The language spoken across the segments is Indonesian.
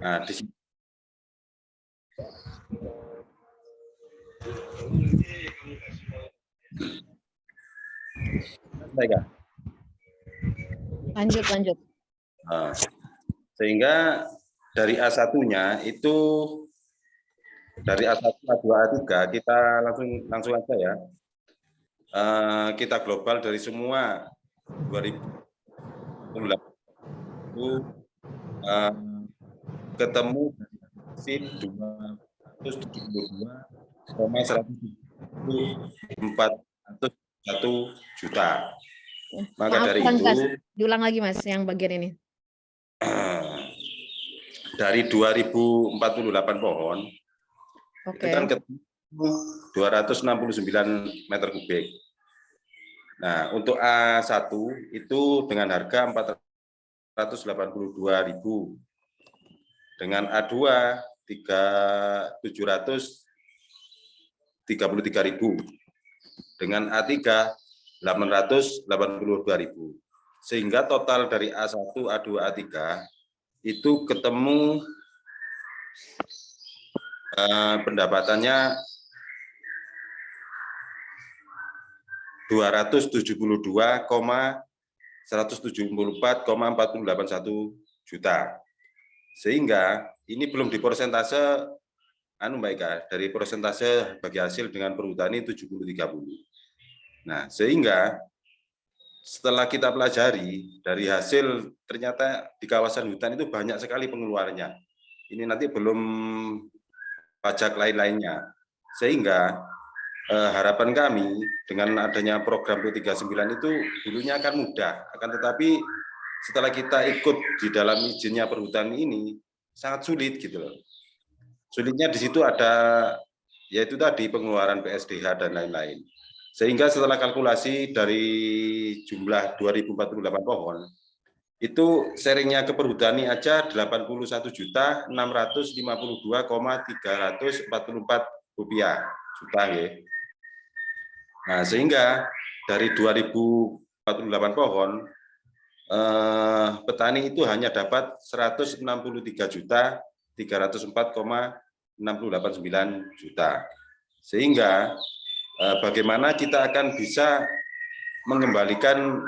Nah, di sini Lanjut. Nah, sehingga dari A1-nya itu dari A1, A2, A3 kita langsung aja ya. Kita global dari semua 2008 itu ketemu hasil 272,101 juta. Maka Maaf, dari Bang, itu diulang lagi Mas yang bagian ini. dari 2048 pohon itu kan ketemu 269 meter kubik. Nah, untuk A1 itu dengan harga 482.000. Dengan A2 733.000. Dengan A3 882.000. Sehingga total dari A1, A2, A3 itu ketemu pendapatannya 272,174,481 juta. Sehingga ini belum dipersentase Mbak Ika, dari persentase bagi hasil dengan perhutani 70-30. Nah, sehingga setelah kita pelajari dari hasil, ternyata di kawasan hutan itu banyak sekali pengeluarannya. Ini nanti belum pajak lain-lainnya. Sehingga harapan kami dengan adanya program P39 itu dulunya akan mudah, akan tetapi setelah kita ikut di dalam izinnya perhutani ini sangat sulit gitu loh. Sulitnya di situ ada yaitu tadi pengeluaran PSDH dan lain-lain. Sehingga setelah kalkulasi dari jumlah 2048 pohon, itu sharingnya ke perhutani aja 81.652,344 rupiah juta ya. Nah, sehingga dari 2048 pohon, petani itu hanya dapat 163.304,6089 juta. Sehingga bagaimana kita akan bisa mengembalikan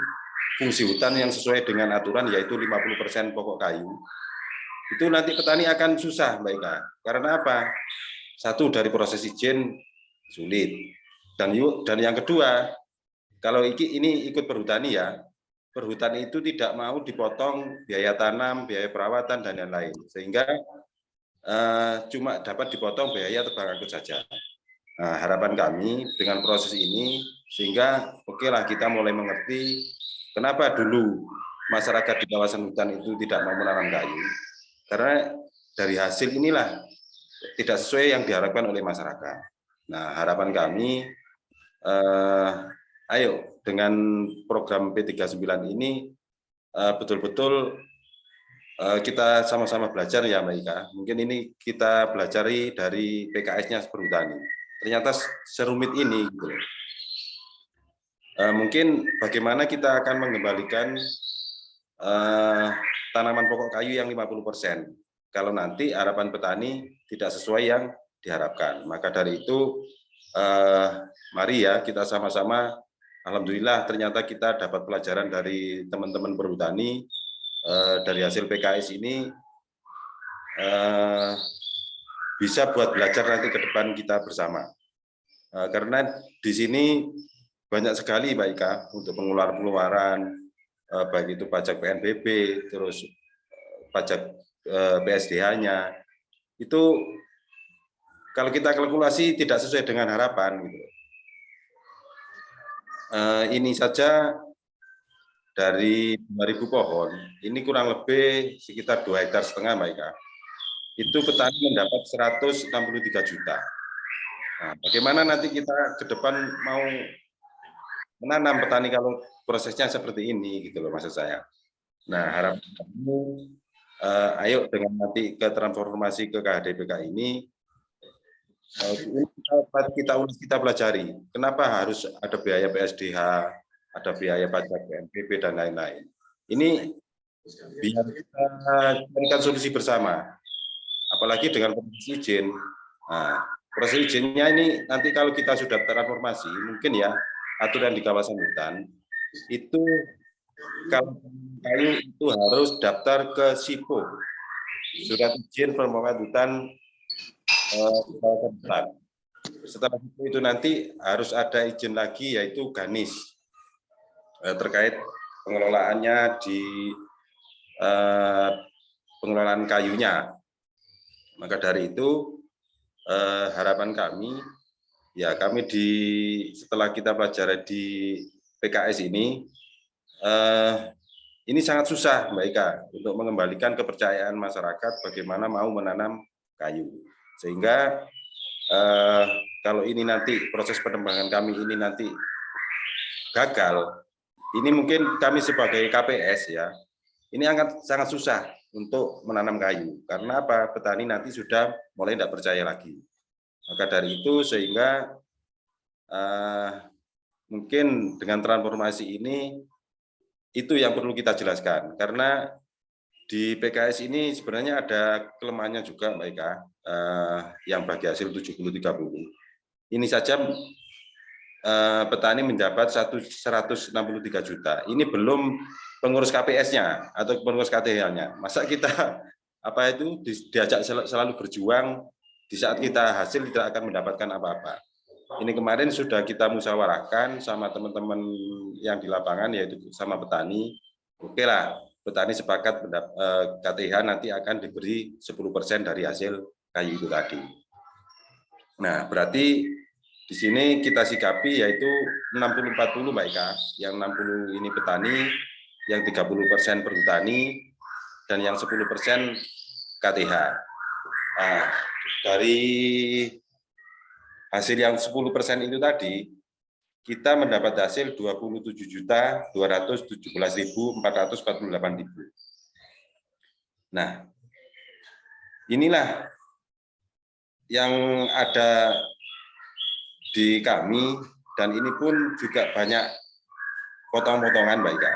fungsi hutan yang sesuai dengan aturan, yaitu 50% pokok kayu. Itu nanti petani akan susah, Mbak Ika. Karena apa? Satu, dari proses izin sulit. Dan yang kedua, kalau ini ikut perhutani ya, perhutani itu tidak mau dipotong biaya tanam, biaya perawatan, dan lain-lain. Sehingga cuma dapat dipotong biaya tebang angkut saja. Nah, harapan kami dengan proses ini, sehingga okelah kita mulai mengerti kenapa dulu masyarakat di kawasan hutan itu tidak mau menanam kayu. Karena dari hasil inilah tidak sesuai yang diharapkan oleh masyarakat. Nah, harapan kami, ayo dengan program P39 ini betul-betul kita sama-sama belajar ya Mbak Ika. Mungkin ini kita pelajari dari PKS-nya perhutani. Ternyata serumit ini gitu loh. Mungkin bagaimana kita akan mengembalikan tanaman pokok kayu yang 50%. Kalau nanti harapan petani tidak sesuai yang diharapkan. Maka dari itu mari ya kita sama-sama, alhamdulillah ternyata kita dapat pelajaran dari teman-teman perhutani, dari hasil PKS ini bisa buat belajar nanti ke depan kita bersama. Karena di sini banyak sekali Mbak Ika untuk pengeluaran, baik itu pajak PNBP, terus pajak PSDH-nya, itu kalau kita kalkulasi tidak sesuai dengan harapan. Gitu. Ini saja dari 2.000 pohon, ini kurang lebih sekitar 2,5 hektar Mbak Ika. Itu petani mendapat 163 juta. Nah, bagaimana nanti kita ke depan mau menanam petani kalau prosesnya seperti ini gitu loh maksud saya. Nah, harapan kamu ayo dengan nanti ke transformasi ke KHDPK ini kita pelajari kenapa harus ada biaya PSDH, ada biaya pajak PNBP dan lain-lain. Ini biar kita carikan solusi bersama. apalagi dengan proses izin. Nah, proses izinnya ini nanti kalau kita sudah transformasi, mungkin ya aturan di kawasan hutan itu kalau kayu itu harus daftar ke SIPO, surat izin pengembangan hutan di kawasan hutan. Setelah itu nanti harus ada izin lagi yaitu GANIS terkait pengelolaannya di pengelolaan kayunya. Maka dari itu harapan kami ya kami setelah kita pelajari di PKS ini sangat susah Mbak Ika untuk mengembalikan kepercayaan masyarakat bagaimana mau menanam kayu. Sehingga kalau ini nanti proses penembangan kami ini nanti gagal, ini mungkin kami sebagai KPS ya, ini sangat susah untuk menanam kayu. Karena apa? Petani nanti sudah mulai tidak percaya lagi. Maka dari itu sehingga mungkin dengan transformasi ini itu yang perlu kita jelaskan. Karena di PKS ini sebenarnya ada kelemahannya juga Mbak Ika, yang bagi hasil 70-30. Ini saja petani menjabat 163 juta. Ini belum pengurus KPS-nya atau pengurus KTH-nya. Masa kita diajak selalu berjuang, di saat kita hasil tidak akan mendapatkan apa-apa. Ini kemarin sudah kita musyawarahkan sama teman-teman yang di lapangan, yaitu sama petani. Oke lah, petani sepakat KTH nanti akan diberi 10% dari hasil kayu itu tadi. Nah, berarti di sini kita sikapi yaitu 60-40 Mbak Ika, yang 60 ini petani, yang 30% perhutani, dan yang 10% KTH. Nah, dari hasil yang 10% itu tadi, kita mendapat hasil 27.217.448. Nah, inilah yang ada di kami, dan ini pun juga banyak potong-potongan Mbak Ika.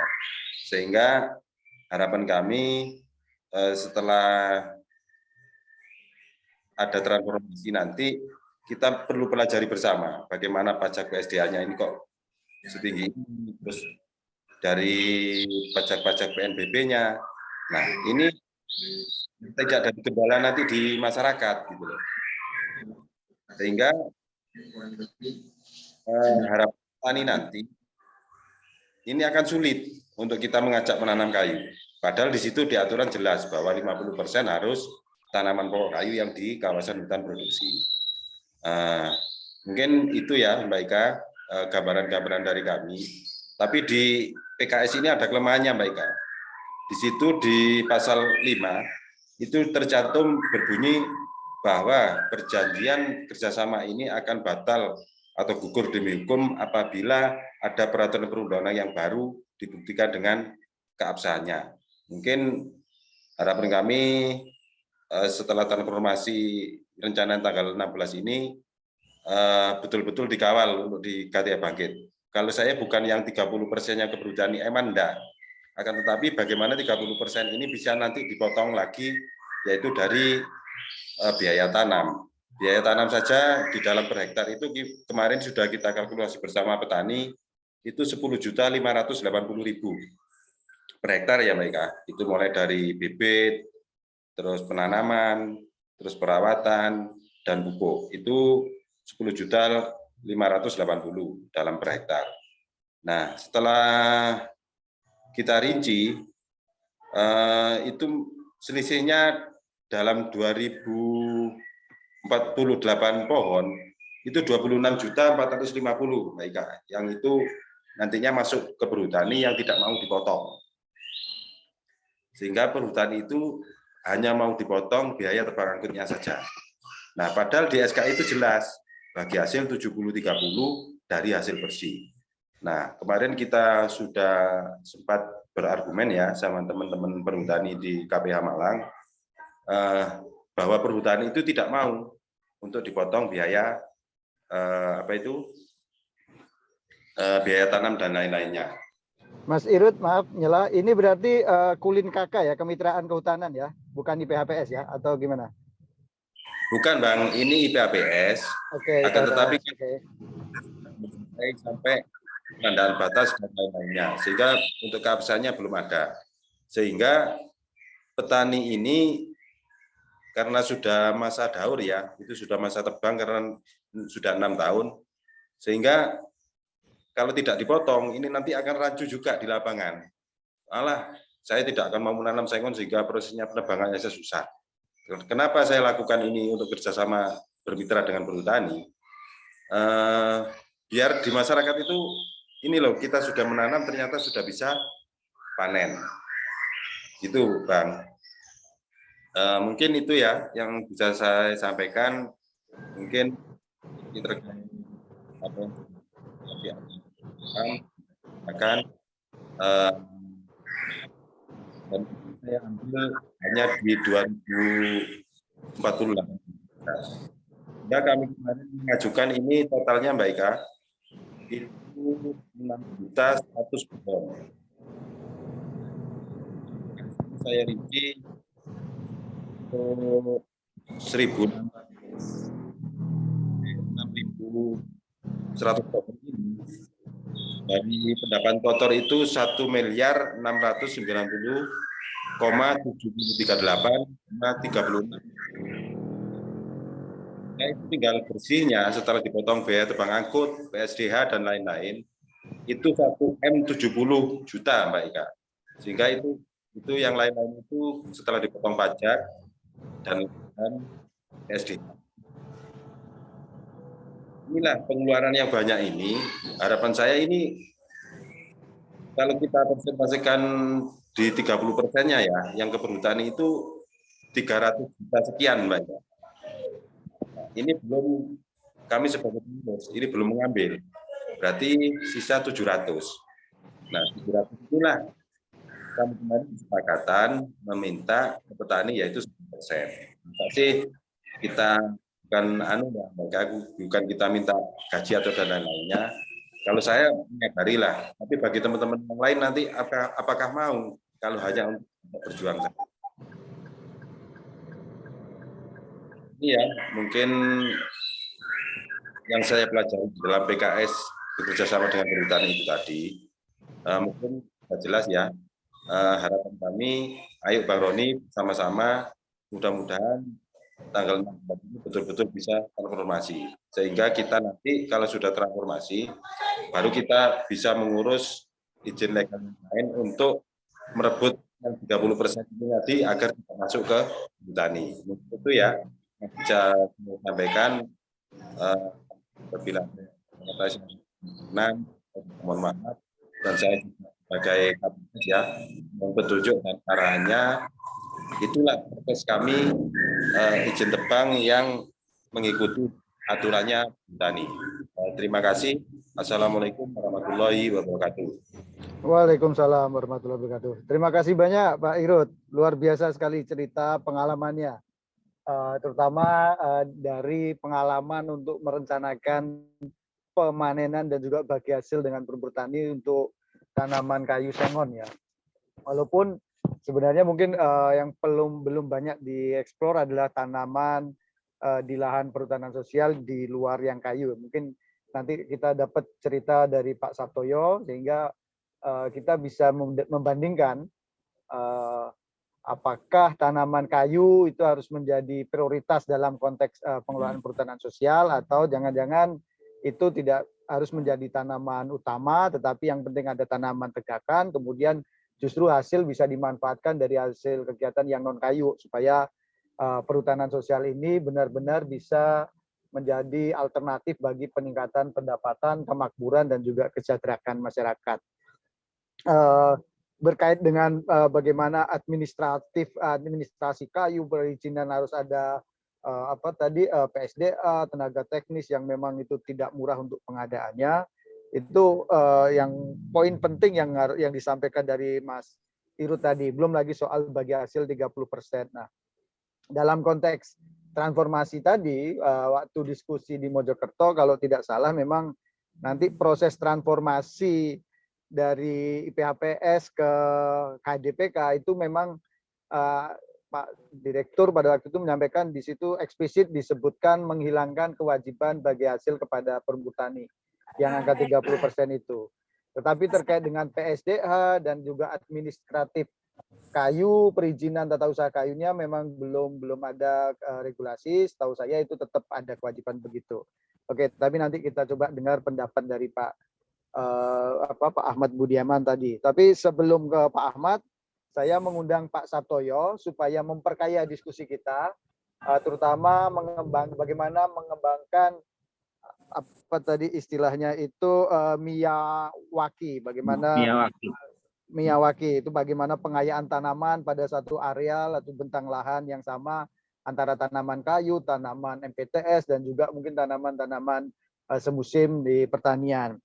Sehingga harapan kami setelah ada transformasi nanti, kita perlu pelajari bersama bagaimana pajak PSDA-nya ini kok setinggi ini, terus dari pajak-pajak PNBP-nya. Nah, ini tidak ada kendala nanti di masyarakat gitu loh. Sehingga harapan petani nanti ini akan sulit untuk kita mengajak menanam kayu. Padahal di situ di aturan jelas bahwa 50% harus tanaman pokok kayu yang di kawasan hutan produksi. Mungkin itu ya Mbak Ika, gambaran-gambaran dari kami. Tapi di PKS ini ada kelemahannya Mbak Ika. Di situ di pasal 5 itu tercantum berbunyi bahwa perjanjian kerjasama ini akan batal atau gugur demi hukum apabila ada peraturan perundang-undangan yang baru dibuktikan dengan keabsahannya. Mungkin harapan kami setelah transformasi rencana tanggal 16 ini betul-betul dikawal untuk di KTA Bangkit. Kalau saya bukan yang 30%-nya ke perhutani, enggak. Akan tetapi bagaimana 30% ini bisa nanti dipotong lagi, yaitu dari biaya tanam. Biaya tanam saja di dalam per hektar itu kemarin sudah kita kalkulasi bersama petani, itu 10.580.000 per hektar ya Mbak Ika. Itu mulai dari bibit, terus penanaman, terus perawatan, dan pupuk. Itu 10.580.000 dalam per hektar. Nah, setelah kita rinci, itu selisihnya dalam 2048 pohon, itu 26.450.000 Mbak Ika, yang itu nantinya masuk ke perhutani yang tidak mau dipotong. Sehingga perhutani itu hanya mau dipotong biaya terbang angkutnya saja. Nah, padahal di SK itu jelas, bagi hasil 70-30 dari hasil bersih. Nah, kemarin kita sudah sempat berargumen ya sama teman-teman perhutani di KPH Malang, bahwa perhutani itu tidak mau untuk dipotong biaya biaya tanam dan lain-lainnya. Mas Irut, maaf nyela, ini berarti Kulin KK ya, Kemitraan Kehutanan ya, bukan di PHPS ya, atau gimana? Bukan Bang, ini IPAPS. Oke, Akan tetapi oke. sampai penandaan batas dan lain-lainnya. Sehingga untuk keabsahannya belum ada. Sehingga petani ini karena sudah masa daur ya, itu sudah masa tebang karena sudah 6 tahun. Sehingga kalau tidak dipotong, ini nanti akan rancu juga di lapangan. Alah, saya tidak akan mau menanam sengon sehingga prosesnya penebangannya susah. Kenapa saya lakukan ini untuk kerjasama bermitra dengan perhutani? Biar di masyarakat itu, ini loh, kita sudah menanam ternyata sudah bisa panen. Gitu, Bang. Mungkin itu ya yang bisa saya sampaikan. Mungkin ini terkait apa yang akan dan saya ambil hanya di 2048. Ya, kami kemarin mengajukan ini totalnya Mbak Ika itu 6.100.000. Saya rinci untuk 6.100 ton ini dari pendapat kotor itu 1.690,738,36. Nah, itu tinggal bersihnya setelah dipotong biaya tebang angkut, PSDH dan lain-lain itu 1 M 70 juta Mbak Ika. Sehingga itu yang lain-lain itu setelah dipotong pajak dan PSDH. Inilah pengeluaran yang banyak ini. Harapan saya ini kalau kita presentasikan di 30%-nya ya, yang ke perhutani itu 300 juta sekian Mbak Ika. Ini belum, kami sebagai pengurus ini belum mengambil, berarti sisa 700. Nah, 700 itulah kami kemarin kesepakatan meminta ke petani yaitu 1%. Pasti kita bukan bukan kita minta gaji atau dan lain-lainnya. Kalau saya menyadari lah, tapi bagi teman-teman yang lain nanti apakah mau kalau hanya untuk berjuang saja. Ini ya, mungkin yang saya pelajari dalam PKS bekerja sama dengan perhutani itu tadi, mungkin sudah jelas ya. Harapan kami, ayo Bang Roni sama-sama, mudah-mudahan tanggal 6 ini betul-betul bisa transformasi. Sehingga kita nanti kalau sudah transformasi, baru kita bisa mengurus izin legal lain untuk merebut yang 30% ini tadi agar kita masuk ke petani. Itu ya yang bisa saya sampaikan. Apabila mohon maaf, dan saya sebagai kapolres ya mohon petunjuk dan arahannya. Itulah proses kami izin tebang yang mengikuti aturannya petani. Terima kasih. Assalamualaikum warahmatullahi wabarakatuh. Waalaikumsalam warahmatullahi wabarakatuh. Terima kasih banyak Pak Irut. Luar biasa sekali cerita pengalamannya. Terutama dari pengalaman untuk merencanakan pemanenan dan juga bagi hasil dengan perhutani untuk tanaman kayu sengon ya. Walaupun sebenarnya mungkin yang belum banyak dieksplor adalah tanaman di lahan perhutanan sosial di luar yang kayu. Mungkin nanti kita dapat cerita dari Pak Sabtoyo sehingga kita bisa membandingkan apakah tanaman kayu itu harus menjadi prioritas dalam konteks pengelolaan perhutanan sosial atau jangan-jangan itu tidak harus menjadi tanaman utama, tetapi yang penting ada tanaman tegakan, kemudian justru hasil bisa dimanfaatkan dari hasil kegiatan yang non kayu supaya perhutanan sosial ini benar-benar bisa menjadi alternatif bagi peningkatan pendapatan, kemakmuran dan juga kesejahteraan masyarakat. Berkait dengan bagaimana administrasi kayu perizinan harus ada PSDA, tenaga teknis yang memang itu tidak murah untuk pengadaannya. Itu yang poin penting yang disampaikan dari Mas Irut tadi. Belum lagi soal bagi hasil 30%. Nah, dalam konteks transformasi tadi, waktu diskusi di Mojokerto, kalau tidak salah memang nanti proses transformasi dari IPHPS ke KDPK itu memang Pak Direktur pada waktu itu menyampaikan di situ eksplisit disebutkan menghilangkan kewajiban bagi hasil kepada perhutani yang angka 30% itu. Tetapi terkait dengan PSDH dan juga administratif kayu, perizinan tata usaha kayunya memang belum ada regulasi. Setahu saya itu tetap ada kewajiban begitu. Oke, tapi nanti kita coba dengar pendapat dari Pak Ahmad Budiaman tadi. Tapi sebelum ke Pak Ahmad, saya mengundang Pak Sabtoyo supaya memperkaya diskusi kita, terutama bagaimana mengembangkan apa tadi istilahnya itu Miyawaki, bagaimana Miyawaki itu bagaimana pengayaan tanaman pada satu areal atau bentang lahan yang sama antara tanaman kayu, tanaman MPTS dan juga mungkin tanaman-tanaman semusim di pertanian.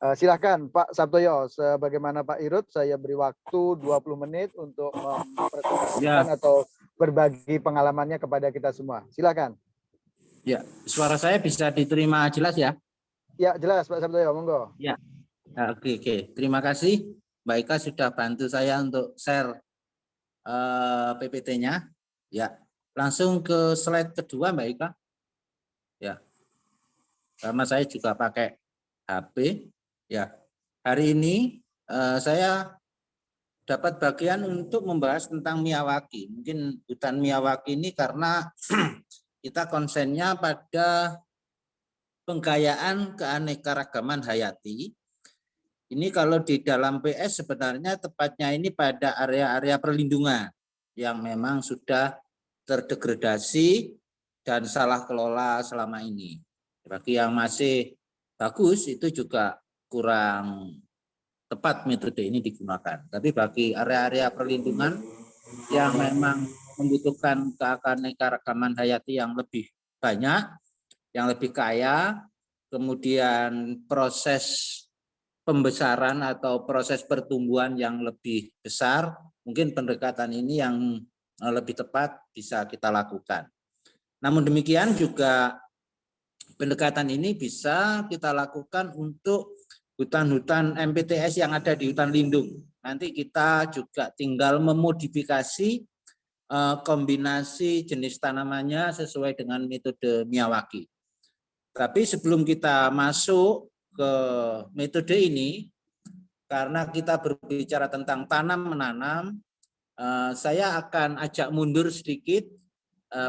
Silakan Pak Sabtoyo, sebagaimana Pak Irut, saya beri waktu 20 menit untuk mempresentasikan atau berbagi pengalamannya kepada kita semua. Silakan. Ya, suara saya bisa diterima jelas ya? Ya, jelas Pak Sabtoyo, monggo. Ya, oke. Terima kasih Mbak Ika sudah bantu saya untuk share PPT-nya. Ya, langsung ke slide kedua Mbak Ika. Ya, karena saya juga pakai HP. Ya, hari ini saya dapat bagian untuk membahas tentang Miyawaki. Mungkin hutan Miyawaki ini karena kita konsennya pada penggayaan keanekaragaman hayati. Ini kalau di dalam PS sebenarnya tepatnya ini pada area-area perlindungan yang memang sudah terdegradasi dan salah kelola selama ini. Bagi yang masih bagus itu juga kurang tepat metode ini digunakan. Tapi bagi area-area perlindungan yang memang membutuhkan keanekaragaman hayati yang lebih banyak, yang lebih kaya, kemudian proses pembesaran atau proses pertumbuhan yang lebih besar, mungkin pendekatan ini yang lebih tepat bisa kita lakukan. Namun demikian juga pendekatan ini bisa kita lakukan untuk hutan-hutan MPTS yang ada di hutan lindung. Nanti kita juga tinggal memodifikasi kombinasi jenis tanamannya sesuai dengan metode Miyawaki. Tapi sebelum kita masuk ke metode ini, karena kita berbicara tentang tanam-menanam, saya akan ajak mundur sedikit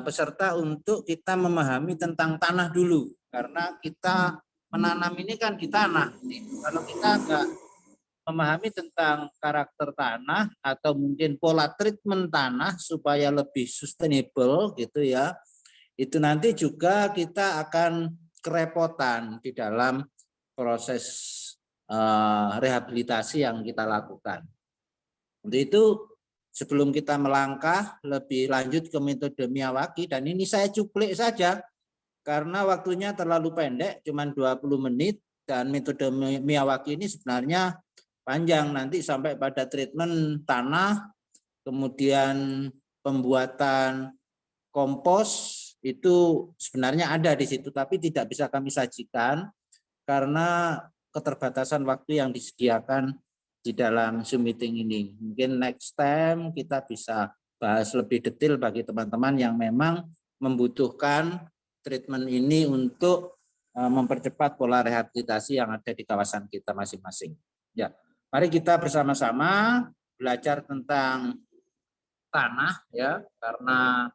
peserta untuk kita memahami tentang tanah dulu. Karena kita menanam ini kan di tanah. Kalau kita nggak memahami tentang karakter tanah atau mungkin pola treatment tanah supaya lebih sustainable gitu ya, itu nanti juga kita akan kerepotan di dalam proses rehabilitasi yang kita lakukan. Untuk itu sebelum kita melangkah lebih lanjut ke metode Miyawaki, dan ini saya cuplik saja karena waktunya terlalu pendek, cuma 20 menit, dan metode Miyawaki ini sebenarnya panjang, nanti sampai pada treatment tanah, kemudian pembuatan kompos, itu sebenarnya ada di situ, tapi tidak bisa kami sajikan karena keterbatasan waktu yang disediakan di dalam Zoom meeting ini. Mungkin next time kita bisa bahas lebih detail bagi teman-teman yang memang membutuhkan treatment ini untuk mempercepat pola rehabilitasi yang ada di kawasan kita masing-masing. Ya, mari kita bersama-sama belajar tentang tanah ya, karena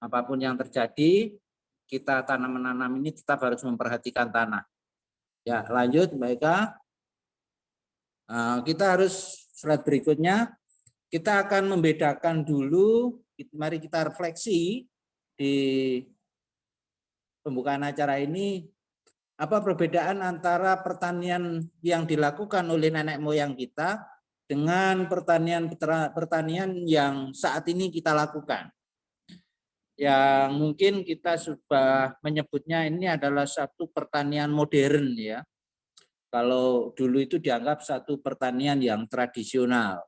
apapun yang terjadi, kita tanam-menanam ini tetap harus memperhatikan tanah. Ya, lanjut Mbak Eka. Kita harus slide berikutnya. Kita akan membedakan dulu, mari kita refleksi di pembukaan acara ini, apa perbedaan antara pertanian yang dilakukan oleh nenek moyang kita dengan pertanian yang saat ini kita lakukan. Yang mungkin kita sudah menyebutnya ini adalah satu pertanian modern ya. Kalau dulu itu dianggap satu pertanian yang tradisional.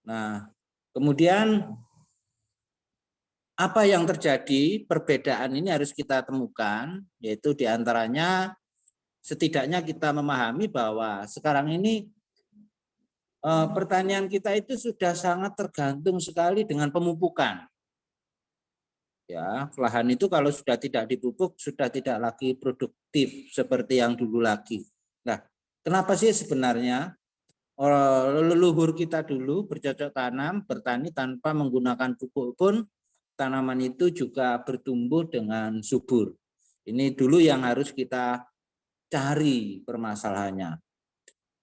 Nah, kemudian apa yang terjadi, perbedaan ini harus kita temukan, yaitu diantaranya setidaknya kita memahami bahwa sekarang ini pertanian kita itu sudah sangat tergantung sekali dengan pemupukan. Ya, lahan itu kalau sudah tidak dipupuk sudah tidak lagi produktif seperti yang dulu lagi. Nah, kenapa sih sebenarnya leluhur kita dulu bercocok tanam, bertani tanpa menggunakan pupuk pun tanaman itu juga bertumbuh dengan subur. Ini dulu yang harus kita cari permasalahannya.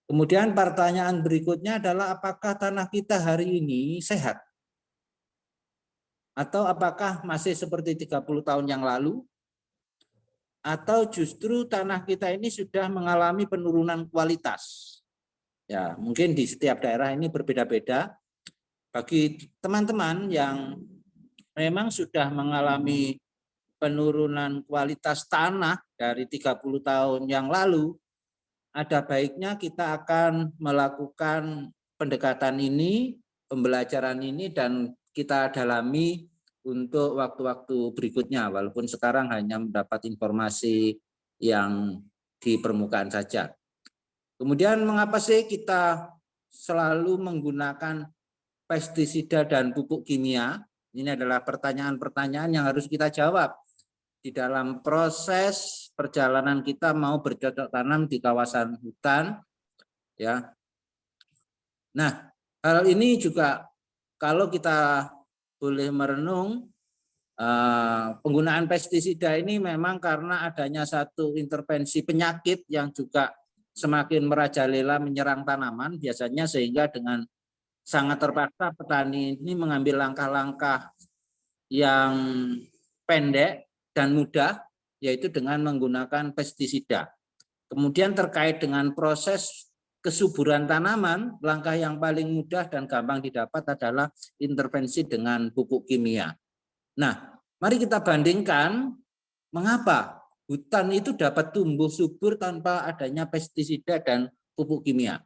Kemudian pertanyaan berikutnya adalah apakah tanah kita hari ini sehat? Atau apakah masih seperti 30 tahun yang lalu? Atau justru tanah kita ini sudah mengalami penurunan kualitas? Ya, mungkin di setiap daerah ini berbeda-beda. Bagi teman-teman yang memang sudah mengalami penurunan kualitas tanah dari 30 tahun yang lalu, ada baiknya kita akan melakukan pendekatan ini, pembelajaran ini, dan kita dalami untuk waktu-waktu berikutnya, walaupun sekarang hanya mendapat informasi yang di permukaan saja. Kemudian mengapa sih kita selalu menggunakan pestisida dan pupuk kimia? Ini adalah pertanyaan-pertanyaan yang harus kita jawab di dalam proses perjalanan kita mau bercocok tanam di kawasan hutan, ya. Nah, hal ini juga kalau kita boleh merenung, penggunaan pestisida ini memang karena adanya satu intervensi penyakit yang juga semakin merajalela menyerang tanaman biasanya, sehingga dengan sangat terpaksa petani ini mengambil langkah-langkah yang pendek dan mudah, yaitu dengan menggunakan pestisida. Kemudian terkait dengan proses kesuburan tanaman, langkah yang paling mudah dan gampang didapat adalah intervensi dengan pupuk kimia. Nah, mari kita bandingkan mengapa hutan itu dapat tumbuh subur tanpa adanya pestisida dan pupuk kimia.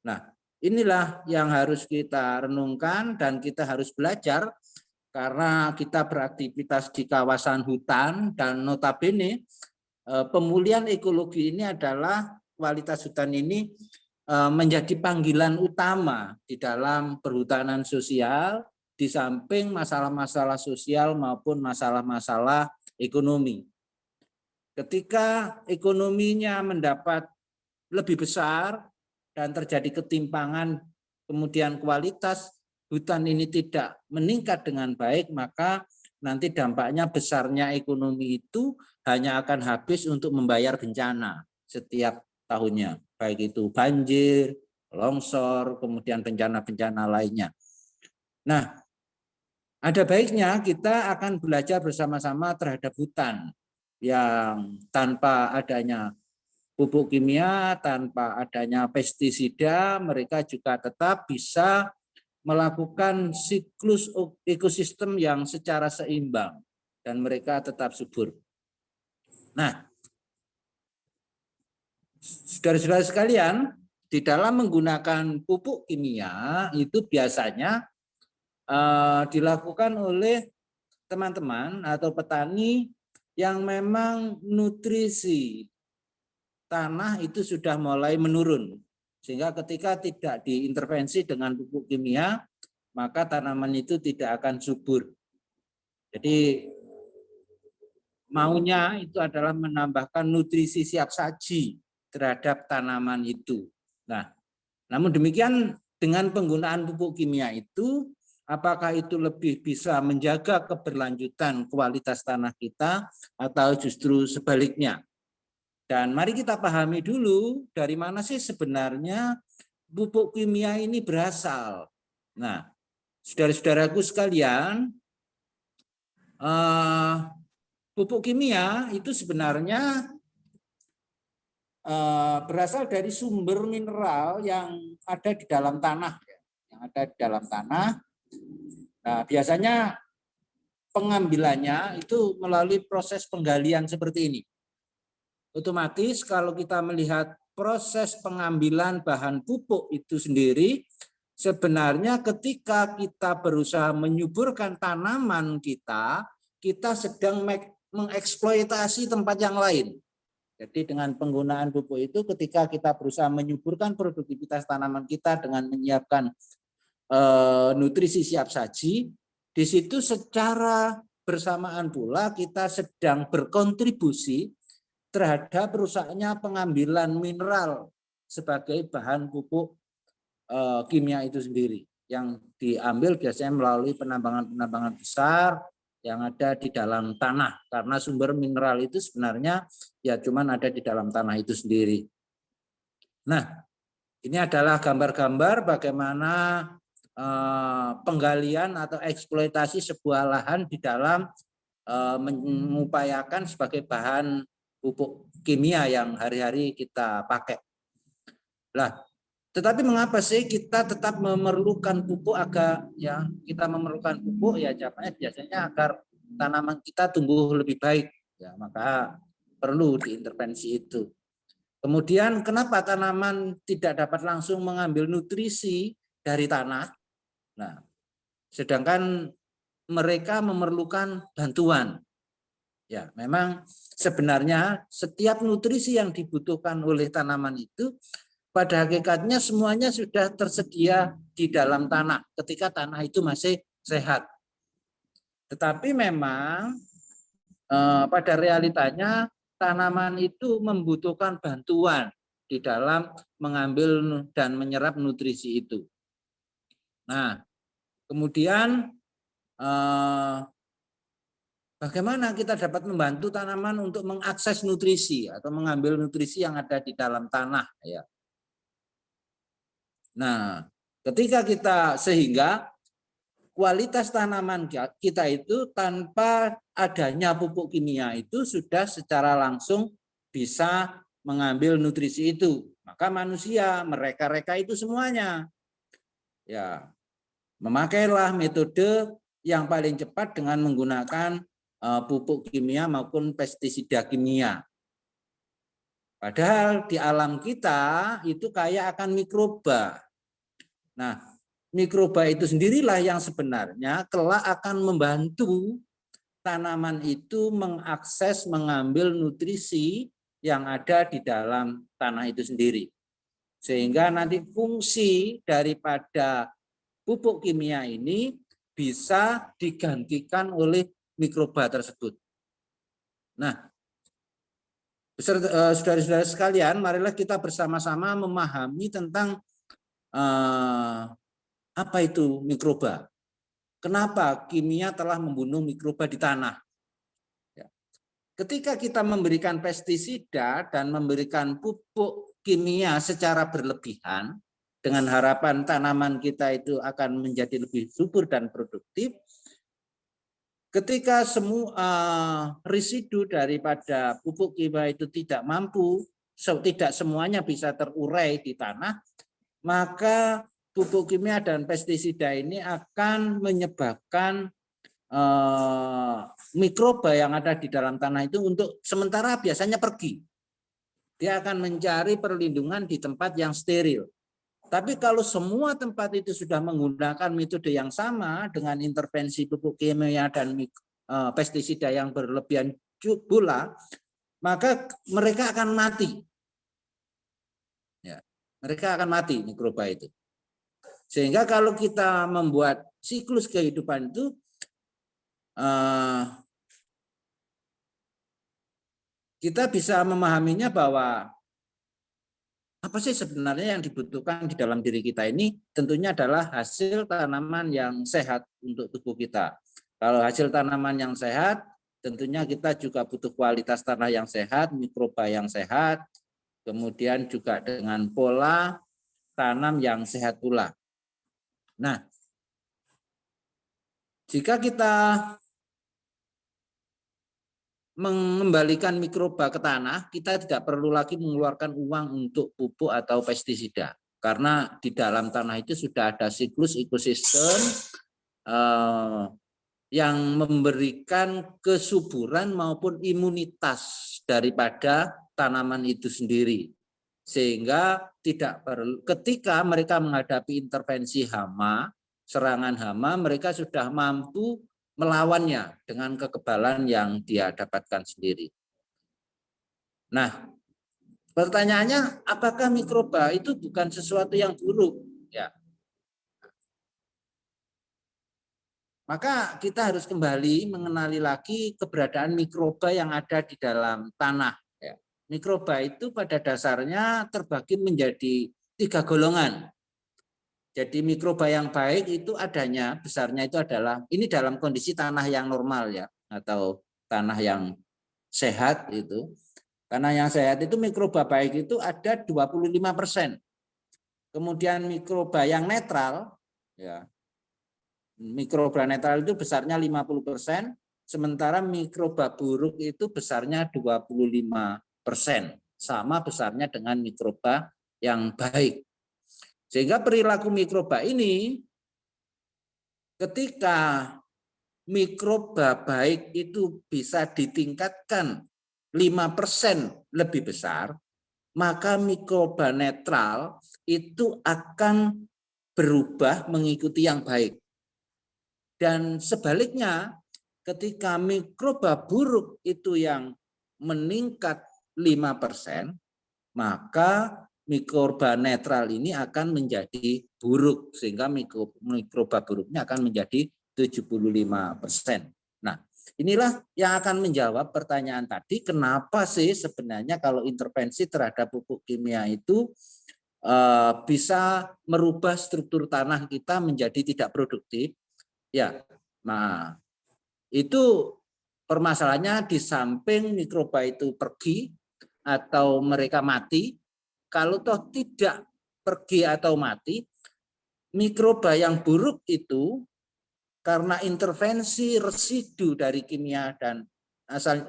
Nah, inilah yang harus kita renungkan dan kita harus belajar, karena kita beraktivitas di kawasan hutan dan notabene pemulihan ekologi ini adalah kualitas hutan ini menjadi panggilan utama di dalam perhutanan sosial, di samping masalah-masalah sosial maupun masalah-masalah ekonomi. Ketika ekonominya mendapat lebih besar dan terjadi ketimpangan, kemudian kualitas hutan ini tidak meningkat dengan baik, maka nanti dampaknya besarnya ekonomi itu hanya akan habis untuk membayar bencana setiap tahunnya, baik itu banjir, longsor, kemudian bencana-bencana lainnya. Nah, ada baiknya kita akan belajar bersama-sama terhadap hutan yang tanpa adanya pupuk kimia, tanpa adanya pestisida, mereka juga tetap bisa melakukan siklus ekosistem yang secara seimbang dan mereka tetap subur. Nah, saudara-saudara sekalian, di dalam menggunakan pupuk kimia itu biasanya dilakukan oleh teman-teman atau petani yang memang nutrisi tanah itu sudah mulai menurun. Sehingga ketika tidak diintervensi dengan pupuk kimia, maka tanaman itu tidak akan subur. Jadi maunya itu adalah menambahkan nutrisi siap saji terhadap tanaman itu. Nah, namun demikian dengan penggunaan pupuk kimia itu, apakah itu lebih bisa menjaga keberlanjutan kualitas tanah kita atau justru sebaliknya? Dan mari kita pahami dulu dari mana sih sebenarnya pupuk kimia ini berasal. Nah, saudara-saudaraku sekalian, pupuk kimia itu sebenarnya berasal dari sumber mineral yang ada di dalam tanah, Nah, biasanya pengambilannya itu melalui proses penggalian seperti ini. Otomatis kalau kita melihat proses pengambilan bahan pupuk itu sendiri, sebenarnya ketika kita berusaha menyuburkan tanaman kita sedang mengeksploitasi tempat yang lain. Jadi dengan penggunaan pupuk itu ketika kita berusaha menyuburkan produktivitas tanaman kita dengan menyiapkan nutrisi siap saji, di situ secara bersamaan pula kita sedang berkontribusi terhadap rusaknya pengambilan mineral sebagai bahan pupuk kimia itu sendiri, yang diambil biasanya melalui penambangan-penambangan besar yang ada di dalam tanah, karena sumber mineral itu sebenarnya ya cuman ada di dalam tanah itu sendiri. Nah, ini adalah gambar-gambar bagaimana penggalian atau eksploitasi sebuah lahan di dalam mengupayakan sebagai bahan pupuk kimia yang hari-hari kita pakai. Lah, tetapi mengapa sih kita tetap memerlukan pupuk kita memerlukan pupuk ya biasanya agar tanaman kita tumbuh lebih baik ya, maka perlu diintervensi itu. Kemudian kenapa tanaman tidak dapat langsung mengambil nutrisi dari tanah? Nah, sedangkan mereka memerlukan bantuan. Ya, memang sebenarnya setiap nutrisi yang dibutuhkan oleh tanaman itu pada hakikatnya semuanya sudah tersedia di dalam tanah ketika tanah itu masih sehat. Tetapi memang pada realitanya tanaman itu membutuhkan bantuan di dalam mengambil dan menyerap nutrisi itu. Nah, kemudian bagaimana kita dapat membantu tanaman untuk mengakses nutrisi atau mengambil nutrisi yang ada di dalam tanah ya. Nah, sehingga kualitas tanaman kita itu tanpa adanya pupuk kimia itu sudah secara langsung bisa mengambil nutrisi itu. Maka manusia, mereka itu semuanya ya memakailah metode yang paling cepat dengan menggunakan pupuk kimia maupun pestisida kimia. Padahal di alam kita itu kaya akan mikroba. Nah, mikroba itu sendirilah yang sebenarnya kelak akan membantu tanaman itu mengakses, mengambil nutrisi yang ada di dalam tanah itu sendiri. Sehingga nanti fungsi daripada pupuk kimia ini bisa digantikan oleh mikroba tersebut. Nah, saudara-saudara sekalian, marilah kita bersama-sama memahami tentang apa itu mikroba. Kenapa kimia telah membunuh mikroba di tanah? Ya. Ketika kita memberikan pestisida dan memberikan pupuk kimia secara berlebihan, dengan harapan tanaman kita itu akan menjadi lebih subur dan produktif, ketika semua residu daripada pupuk kimia itu tidak semuanya bisa terurai di tanah, maka pupuk kimia dan pestisida ini akan menyebabkan mikroba yang ada di dalam tanah itu untuk sementara biasanya pergi. Dia akan mencari perlindungan di tempat yang steril. Tapi kalau semua tempat itu sudah menggunakan metode yang sama dengan intervensi pupuk kimia dan pestisida yang berlebihan pula, maka mereka akan mati. Ya, mereka akan mati mikroba itu. Sehingga kalau kita membuat siklus kehidupan itu kita bisa memahaminya bahwa apa sih sebenarnya yang dibutuhkan di dalam diri kita ini tentunya adalah hasil tanaman yang sehat untuk tubuh kita. Kalau hasil tanaman yang sehat, tentunya kita juga butuh kualitas tanah yang sehat, mikroba yang sehat, kemudian juga dengan pola tanam yang sehat pula. Nah, jika kita mengembalikan mikroba ke tanah, kita tidak perlu lagi mengeluarkan uang untuk pupuk atau pestisida. Karena di dalam tanah itu sudah ada siklus ekosistem yang memberikan kesuburan maupun imunitas daripada tanaman itu sendiri. Sehingga tidak perlu, ketika mereka menghadapi intervensi hama, serangan hama, mereka sudah mampu melawannya dengan kekebalan yang dia dapatkan sendiri. Nah, pertanyaannya, apakah mikroba itu bukan sesuatu yang buruk? Ya. Maka kita harus kembali mengenali lagi keberadaan mikroba yang ada di dalam tanah. Ya. Mikroba itu pada dasarnya terbagi menjadi 3 golongan. Jadi mikroba yang baik itu adanya, besarnya itu adalah, ini dalam kondisi tanah yang normal ya, atau tanah yang sehat itu. Tanah yang sehat itu mikroba baik itu ada 25%. Kemudian mikroba yang netral, ya, mikroba netral itu besarnya 50%, sementara mikroba buruk itu besarnya 25%, sama besarnya dengan mikroba yang baik. Sehingga perilaku mikroba ini, ketika mikroba baik itu bisa ditingkatkan 5% lebih besar, maka mikroba netral itu akan berubah mengikuti yang baik. Dan sebaliknya, ketika mikroba buruk itu yang meningkat 5%, maka mikroba netral ini akan menjadi buruk, sehingga mikroba buruknya akan menjadi 75%. Nah, inilah yang akan menjawab pertanyaan tadi, kenapa sih sebenarnya kalau intervensi terhadap pupuk kimia itu bisa merubah struktur tanah kita menjadi tidak produktif. Ya, nah itu permasalahannya di samping mikroba itu pergi atau mereka mati, kalau toh tidak pergi atau mati, mikroba yang buruk itu karena intervensi residu dari kimia dan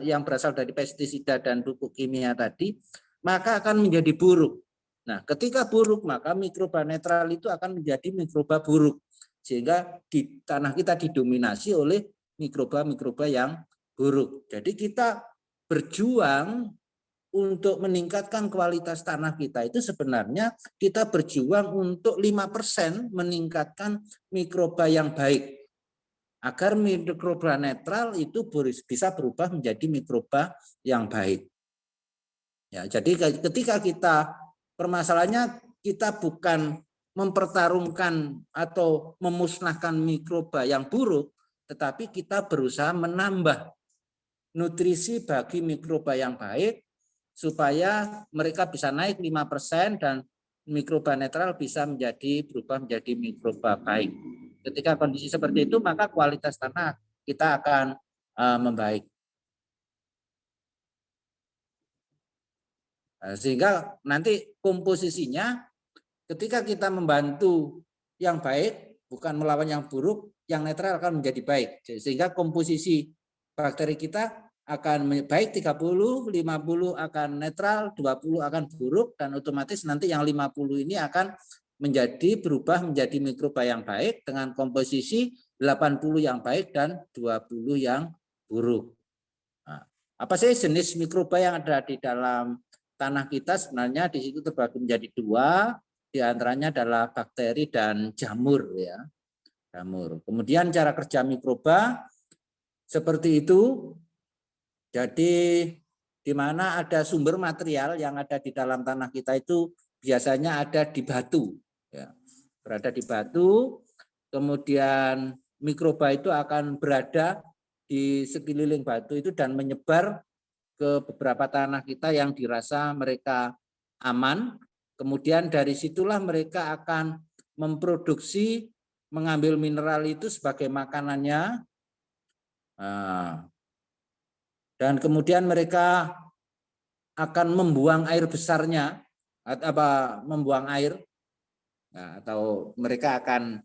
yang berasal dari pestisida dan pupuk kimia tadi, maka akan menjadi buruk. Nah, ketika buruk, maka mikroba netral itu akan menjadi mikroba buruk, sehingga di tanah kita didominasi oleh mikroba-mikroba yang buruk. Jadi kita berjuang untuk meningkatkan kualitas tanah kita itu sebenarnya kita berjuang untuk 5% meningkatkan mikroba yang baik, agar mikroba netral itu bisa berubah menjadi mikroba yang baik. Ya, jadi ketika kita, permasalahannya kita bukan mempertarungkan atau memusnahkan mikroba yang buruk, tetapi kita berusaha menambah nutrisi bagi mikroba yang baik supaya mereka bisa naik 5% dan mikroba netral bisa berubah menjadi mikroba baik. Ketika kondisi seperti itu, maka kualitas tanah kita akan membaik. Sehingga nanti komposisinya, ketika kita membantu yang baik, bukan melawan yang buruk, yang netral akan menjadi baik. Sehingga komposisi bakteri kita akan baik 30, 50 akan netral, 20 akan buruk, dan otomatis nanti yang 50 ini akan berubah menjadi mikroba yang baik dengan komposisi 80 yang baik dan 20 yang buruk. Nah, apa sih jenis mikroba yang ada di dalam tanah kita? Sebenarnya di situ terbagi menjadi 2, di antaranya adalah bakteri dan jamur ya. Jamur. Kemudian cara kerja mikroba seperti itu. Jadi di mana ada sumber material yang ada di dalam tanah kita itu biasanya ada di batu, ya. Berada di batu, kemudian mikroba itu akan berada di sekeliling batu itu dan menyebar ke beberapa tanah kita yang dirasa mereka aman. Kemudian dari situlah mereka akan memproduksi, mengambil mineral itu sebagai makanannya. Dan kemudian mereka akan membuang air besarnya, membuang air, nah, atau mereka akan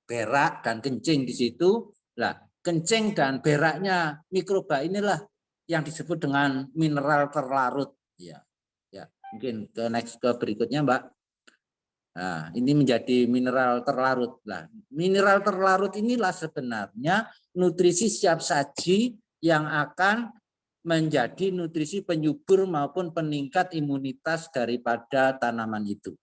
berak dan kencing di situ. Nah, kencing dan beraknya mikroba inilah yang disebut dengan mineral terlarut. Ya, mungkin ke berikutnya, Mbak. Nah, ini menjadi mineral terlarut. Nah, mineral terlarut inilah sebenarnya nutrisi siap saji yang akan menjadi nutrisi penyubur maupun peningkat imunitas daripada tanaman itu.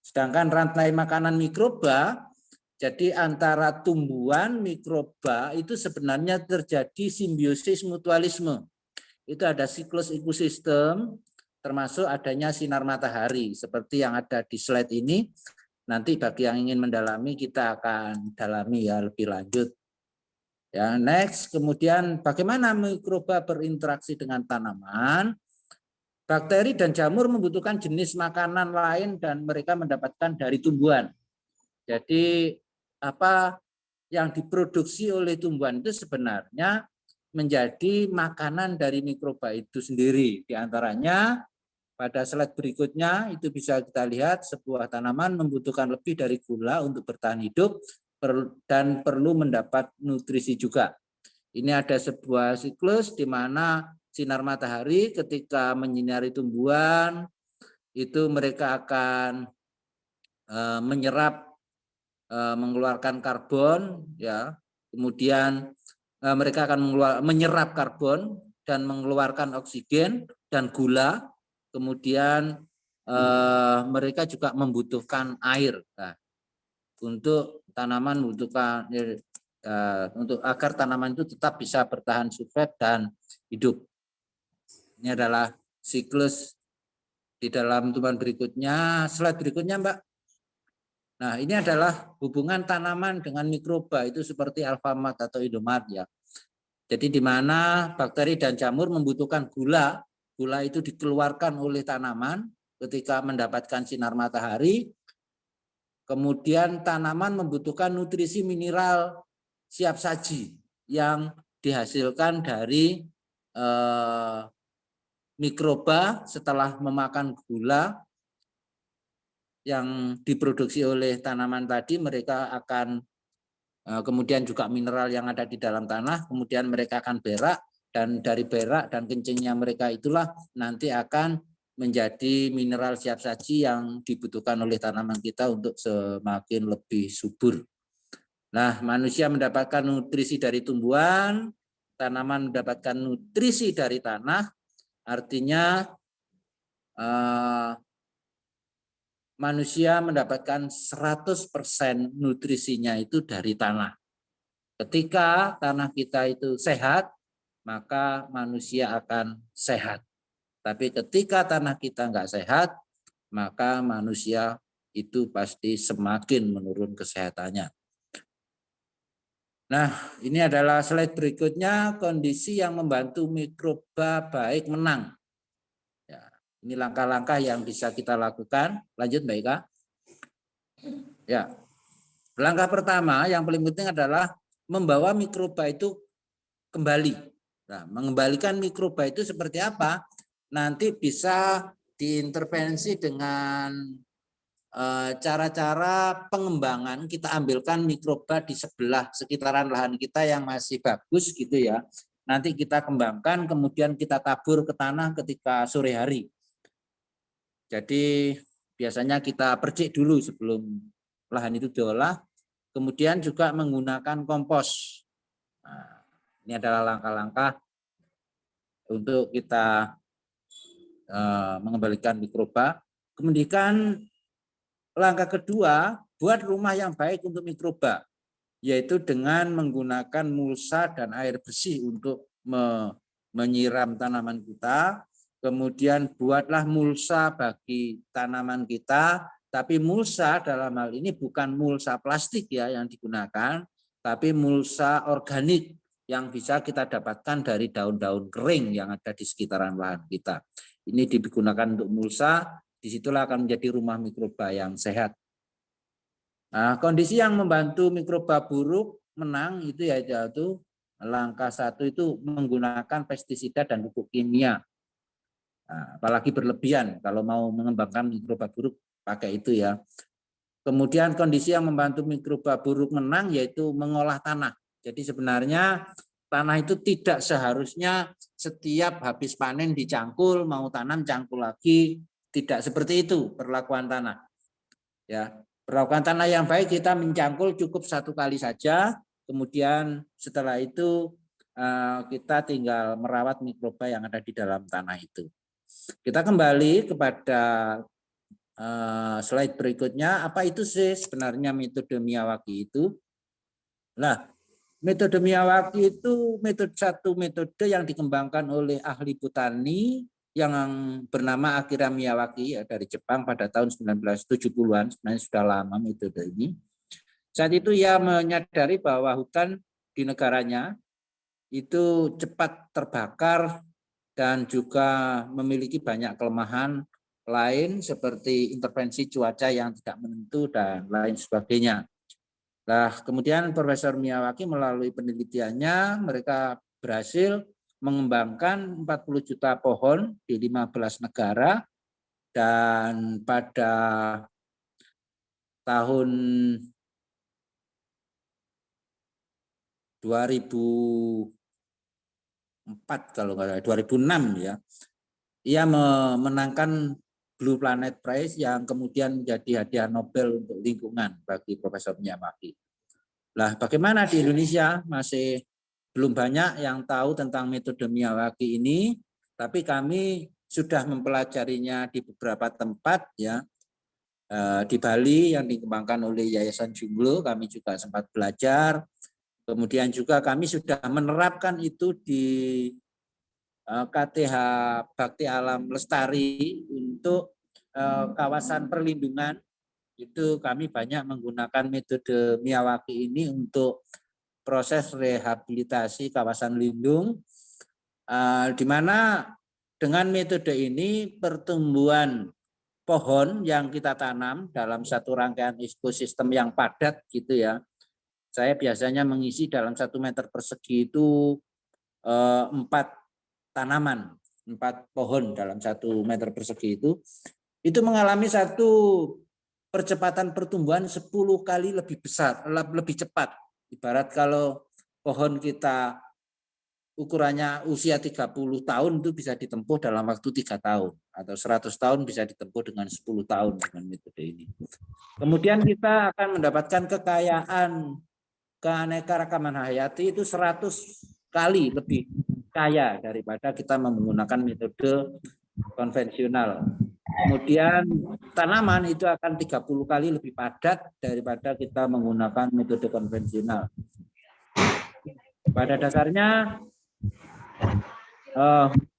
Sedangkan rantai makanan mikroba, jadi antara tumbuhan mikroba itu sebenarnya terjadi simbiosis mutualisme. itu ada siklus ekosistem, termasuk adanya sinar matahari seperti yang ada di slide ini. Nanti bagi yang ingin mendalami kita akan dalami ya lebih lanjut. Ya, next, kemudian bagaimana mikroba berinteraksi dengan tanaman? Bakteri dan jamur membutuhkan jenis makanan lain dan mereka mendapatkan dari tumbuhan. Jadi apa yang diproduksi oleh tumbuhan itu sebenarnya menjadi makanan dari mikroba itu sendiri. Di antaranya pada slide berikutnya itu bisa kita lihat sebuah tanaman membutuhkan lebih dari gula untuk bertahan hidup dan perlu mendapat nutrisi juga. Ini ada sebuah siklus di mana sinar matahari ketika menyinari tumbuhan itu mereka akan menyerap mengeluarkan karbon ya. Kemudian mereka akan menyerap karbon dan mengeluarkan oksigen dan gula. Kemudian mereka juga membutuhkan air. Nah, untuk tanaman membutuhkan untuk agar tanaman itu tetap bisa bertahan survive dan hidup. Ini adalah siklus di dalam tumbuhan berikutnya. Slide berikutnya, Mbak. Nah, ini adalah hubungan tanaman dengan mikroba itu seperti alfamat atau indomat ya. Jadi di mana bakteri dan jamur membutuhkan gula. Gula itu dikeluarkan oleh tanaman ketika mendapatkan sinar matahari. Kemudian tanaman membutuhkan nutrisi mineral siap saji yang dihasilkan dari mikroba setelah memakan gula yang diproduksi oleh tanaman tadi. Mereka akan kemudian juga mineral yang ada di dalam tanah, kemudian mereka akan berak, dan dari berak dan kencingnya mereka itulah nanti akan menjadi mineral siap saji yang dibutuhkan oleh tanaman kita untuk semakin lebih subur. Nah, manusia mendapatkan nutrisi dari tumbuhan, tanaman mendapatkan nutrisi dari tanah. Artinya manusia mendapatkan 100% nutrisinya itu dari tanah. Ketika tanah kita itu sehat, maka manusia akan sehat. Tapi ketika tanah kita nggak sehat, maka manusia itu pasti semakin menurun kesehatannya. Nah, ini adalah slide berikutnya, kondisi yang membantu mikroba baik menang. Ya, ini langkah-langkah yang bisa kita lakukan. Lanjut, Mbak Ika. Ya, langkah pertama yang paling penting adalah membawa mikroba itu kembali. Nah, mengembalikan mikroba itu seperti apa? Nanti bisa diintervensi dengan cara-cara pengembangan. Kita ambilkan mikroba di sebelah sekitaran lahan kita yang masih bagus gitu ya. Nanti kita kembangkan, kemudian kita tabur ke tanah ketika sore hari. Jadi biasanya kita percik dulu sebelum lahan itu diolah. Kemudian juga menggunakan kompos. Nah, ini adalah langkah-langkah untuk kita mengembalikan mikroba. Kemudian langkah kedua, buat rumah yang baik untuk mikroba, yaitu dengan menggunakan mulsa dan air bersih untuk menyiram tanaman kita. Kemudian buatlah mulsa bagi tanaman kita, tapi mulsa dalam hal ini bukan mulsa plastik ya yang digunakan, tapi mulsa organik yang bisa kita dapatkan dari daun-daun kering yang ada di sekitaran lahan kita. Ini digunakan untuk mulsa. Disitulah akan menjadi rumah mikroba yang sehat. Nah, kondisi yang membantu mikroba buruk menang itu yaitu langkah 1 itu menggunakan pestisida dan pupuk kimia. Nah, apalagi berlebihan kalau mau mengembangkan mikroba buruk pakai itu ya. Kemudian kondisi yang membantu mikroba buruk menang yaitu mengolah tanah. Jadi sebenarnya tanah itu tidak seharusnya setiap habis panen dicangkul, mau tanam cangkul lagi. Tidak seperti itu perlakuan tanah. Ya, perlakuan tanah yang baik kita mencangkul cukup 1 kali saja. Kemudian setelah itu kita tinggal merawat mikroba yang ada di dalam tanah itu. Kita kembali kepada slide berikutnya. Apa itu sih sebenarnya metode Miyawaki itu? Nah, Metode Miyawaki itu satu metode yang dikembangkan oleh ahli botani yang bernama Akira Miyawaki ya, dari Jepang pada tahun 1970-an. Sebenarnya sudah lama metode ini. Saat itu ia menyadari bahwa hutan di negaranya itu cepat terbakar dan juga memiliki banyak kelemahan lain seperti intervensi cuaca yang tidak menentu dan lain sebagainya. Nah, kemudian Profesor Miyawaki melalui penelitiannya, mereka berhasil mengembangkan 40 juta pohon di 15 negara, dan pada tahun 2004 kalau nggak salah, 2006 ya, ia memenangkan Blue Planet Prize yang kemudian menjadi hadiah Nobel untuk lingkungan bagi Profesor Miyawaki. Nah, bagaimana di Indonesia masih belum banyak yang tahu tentang metode Miyawaki ini, tapi kami sudah mempelajarinya di beberapa tempat ya. Di Bali yang dikembangkan oleh Yayasan Jumlo, kami juga sempat belajar. Kemudian juga kami sudah menerapkan itu di KTH Bakti Alam Lestari untuk kawasan perlindungan. Itu kami banyak menggunakan metode Miyawaki ini untuk proses rehabilitasi kawasan lindung, di mana dengan metode ini pertumbuhan pohon yang kita tanam dalam satu rangkaian ekosistem yang padat gitu ya. Saya biasanya mengisi dalam 1 meter persegi itu 4 tanaman, 4 pohon dalam 1 meter persegi itu mengalami satu percepatan pertumbuhan 10 kali lebih besar, lebih cepat. Ibarat kalau pohon kita ukurannya usia 30 tahun itu bisa ditempuh dalam waktu 3 tahun, atau 100 tahun bisa ditempuh dengan 10 tahun dengan metode ini. Kemudian kita akan mendapatkan kekayaan keanekaragaman hayati itu 100 kali lebih kaya daripada kita menggunakan metode konvensional. Kemudian tanaman itu akan 30 kali lebih padat daripada kita menggunakan metode konvensional. Pada dasarnya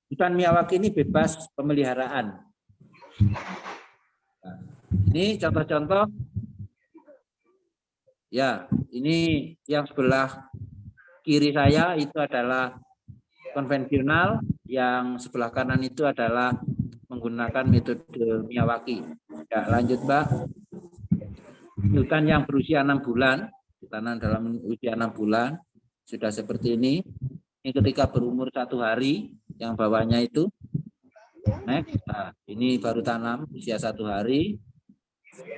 hutan Miyawaki ini bebas pemeliharaan. Nah, ini contoh-contoh. Ya, ini yang sebelah kiri saya itu adalah konvensional, yang sebelah kanan itu adalah menggunakan metode Miyawaki. Ya, lanjut Mbak. Hutan yang berusia 6 bulan, ditanam dalam usia 6 bulan, sudah seperti ini. Ini ketika berumur 1 hari, yang bawahnya itu. Next, nah, ini baru tanam usia 1 hari.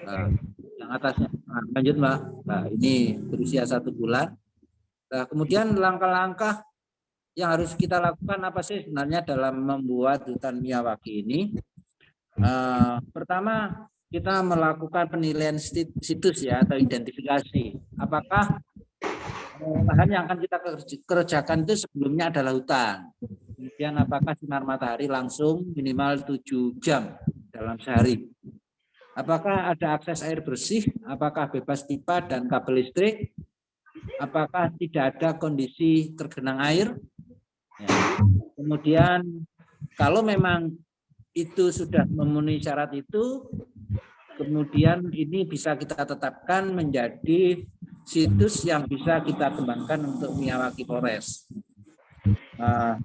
Nah, yang atasnya, nah, lanjut Mbak. Nah, ini berusia 1 bulan. Nah, kemudian langkah-langkah yang harus kita lakukan apa sih sebenarnya dalam membuat hutan Miyawaki ini? Pertama, kita melakukan penilaian situs ya, atau identifikasi. Apakah lahan yang akan kita kerjakan itu sebelumnya adalah hutan? Kemudian apakah sinar matahari langsung minimal 7 jam dalam sehari? Apakah ada akses air bersih? Apakah bebas pipa dan kabel listrik? Apakah tidak ada kondisi tergenang air? Ya. Kemudian kalau memang itu sudah memenuhi syarat itu, kemudian ini bisa kita tetapkan menjadi situs yang bisa kita kembangkan untuk Miyawaki Forest.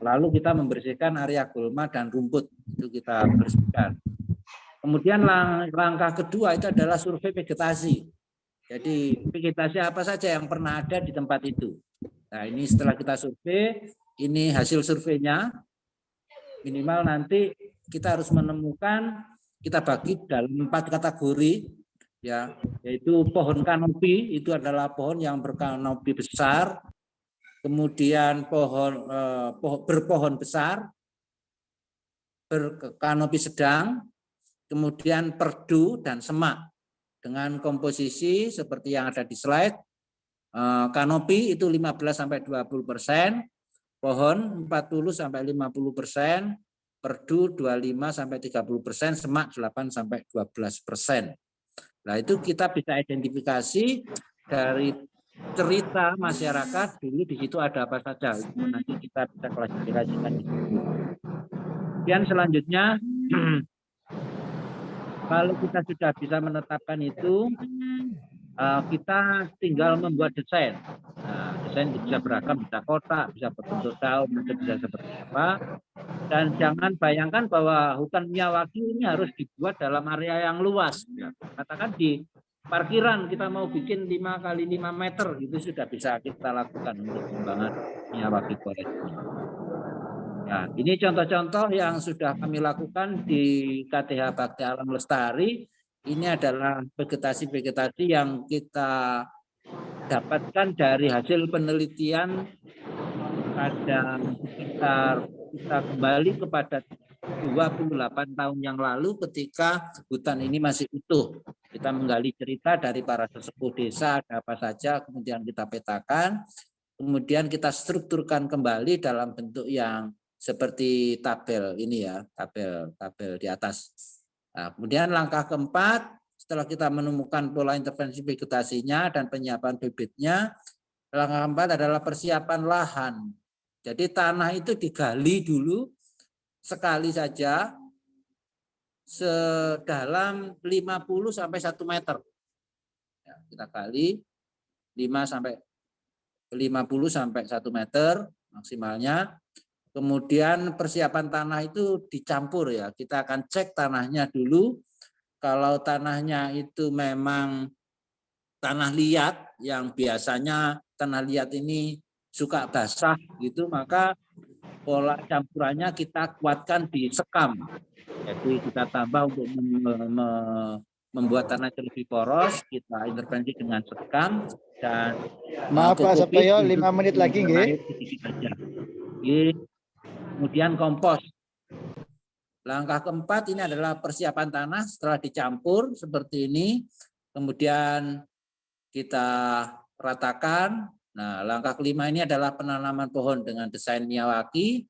Lalu kita membersihkan area gulma dan rumput, itu kita bersihkan. Kemudian langkah kedua itu adalah survei vegetasi. Jadi vegetasi apa saja yang pernah ada di tempat itu. Nah, ini setelah kita survei, ini hasil surveinya. Minimal nanti kita harus menemukan, kita bagi dalam 4 kategori ya, yaitu pohon kanopi, itu adalah pohon yang berkanopi besar. Kemudian berpohon besar, berkanopi sedang, kemudian perdu dan semak dengan komposisi seperti yang ada di slide. Kanopi itu 15-20%, pohon 40-50%, perdu 25-30%, semak 8-12%. Nah, itu kita bisa identifikasi dari cerita masyarakat dulu di situ ada apa saja. Itu nanti kita bisa klasifikasikan di situ. Kemudian selanjutnya kalau kita sudah bisa menetapkan itu, kita tinggal membuat desain. Nah, desain itu bisa beragam, bisa kotak, bisa berbentuk daun, bisa seperti apa. Dan jangan bayangkan bahwa hutan Miyawaki ini harus dibuat dalam area yang luas. Ya. Katakan di parkiran kita mau bikin 5 kali 5 meter, itu sudah bisa kita lakukan untuk pengembangan Miyawaki Forest ini. Ya, ini contoh-contoh yang sudah kami lakukan di KTH Bakti Alam Lestari. Ini adalah vegetasi-vegetasi yang kita dapatkan dari hasil penelitian pada sekitar kita kembali kepada 28 tahun yang lalu ketika hutan ini masih utuh. Kita menggali cerita dari para sesepuh desa, ada apa saja, kemudian kita petakan, kemudian kita strukturkan kembali dalam bentuk yang seperti tabel ini ya, tabel di atas. Nah, kemudian langkah keempat, setelah kita menemukan pola intervensi vegetasinya dan penyiapan bibitnya, langkah keempat adalah persiapan lahan. Jadi tanah itu digali dulu sekali saja sedalam 50 sampai 1 meter. Ya, kita gali 50 sampai 1 meter maksimalnya. Kemudian persiapan tanah itu dicampur ya. Kita akan cek tanahnya dulu. Kalau tanahnya itu memang tanah liat yang biasanya tanah liat ini suka basah gitu, maka pola campurannya kita kuatkan di sekam. Jadi kita tambah untuk membuat tanah itu lebih poros, kita intervensi dengan sekam dan Maaf Pak Sabtoyo, 5 menit lagi nggih. Kemudian kompos. Langkah keempat ini adalah persiapan tanah setelah dicampur seperti ini. Kemudian kita ratakan. Nah, langkah kelima ini adalah penanaman pohon dengan desain Miyawaki.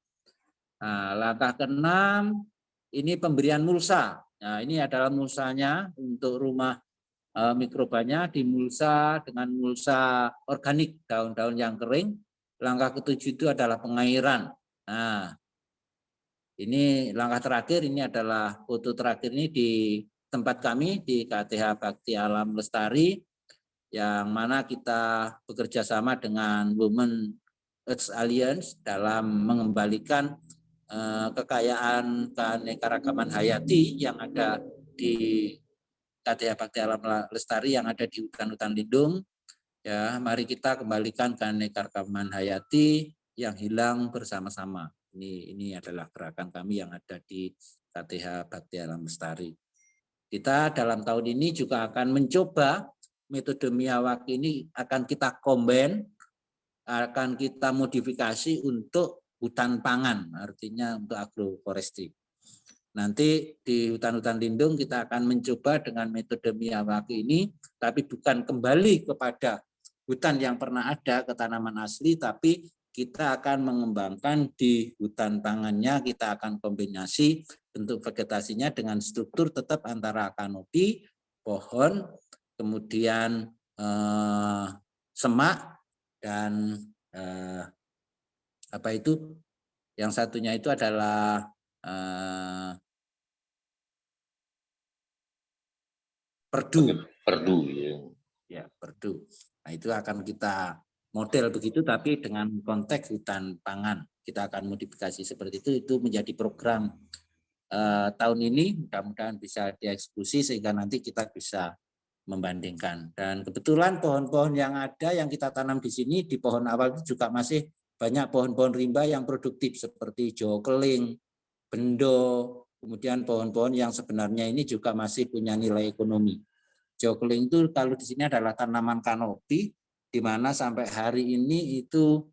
Nah, langkah keenam ini pemberian mulsa. Nah, ini adalah mulsanya untuk rumah mikrobanya, dimulsa dengan mulsa organik, daun-daun yang kering. Langkah ketujuh itu adalah pengairan. Nah, ini langkah terakhir, ini adalah foto terakhir ini di tempat kami di KTH Bakti Alam Lestari, yang mana kita bekerja sama dengan Women Earth Alliance dalam mengembalikan kekayaan keanekaragaman hayati yang ada di KTH Bakti Alam Lestari yang ada di hutan-hutan lindung. Ya, mari kita kembalikan keanekaragaman hayati yang hilang bersama-sama. Ini adalah gerakan kami yang ada di KTH Bakti Alam Lestari. Kita dalam tahun ini juga akan mencoba metode Miyawaki ini, akan kita combine, akan kita modifikasi untuk hutan pangan, artinya untuk agroforestry. Nanti di hutan-hutan lindung kita akan mencoba dengan metode Miyawaki ini, tapi bukan kembali kepada hutan yang pernah ada ke tanaman asli, tapi kita akan mengembangkan di hutan pangannya, kita akan kombinasi bentuk vegetasinya dengan struktur tetap antara kanopi, pohon, kemudian semak, dan apa itu? Yang satunya itu adalah perdu. Perdu ya. Ya, perdu. Nah, itu akan kita model begitu, tapi dengan konteks hutan pangan. Kita akan modifikasi seperti itu menjadi program tahun ini, mudah-mudahan bisa dieksekusi sehingga nanti kita bisa membandingkan. Dan kebetulan pohon-pohon yang ada yang kita tanam di sini, di pohon awal itu juga masih banyak pohon-pohon rimba yang produktif seperti jawa keling, bendo, kemudian pohon-pohon yang sebenarnya ini juga masih punya nilai ekonomi. Jawa keling itu kalau di sini adalah tanaman kanopi, di mana sampai hari ini itu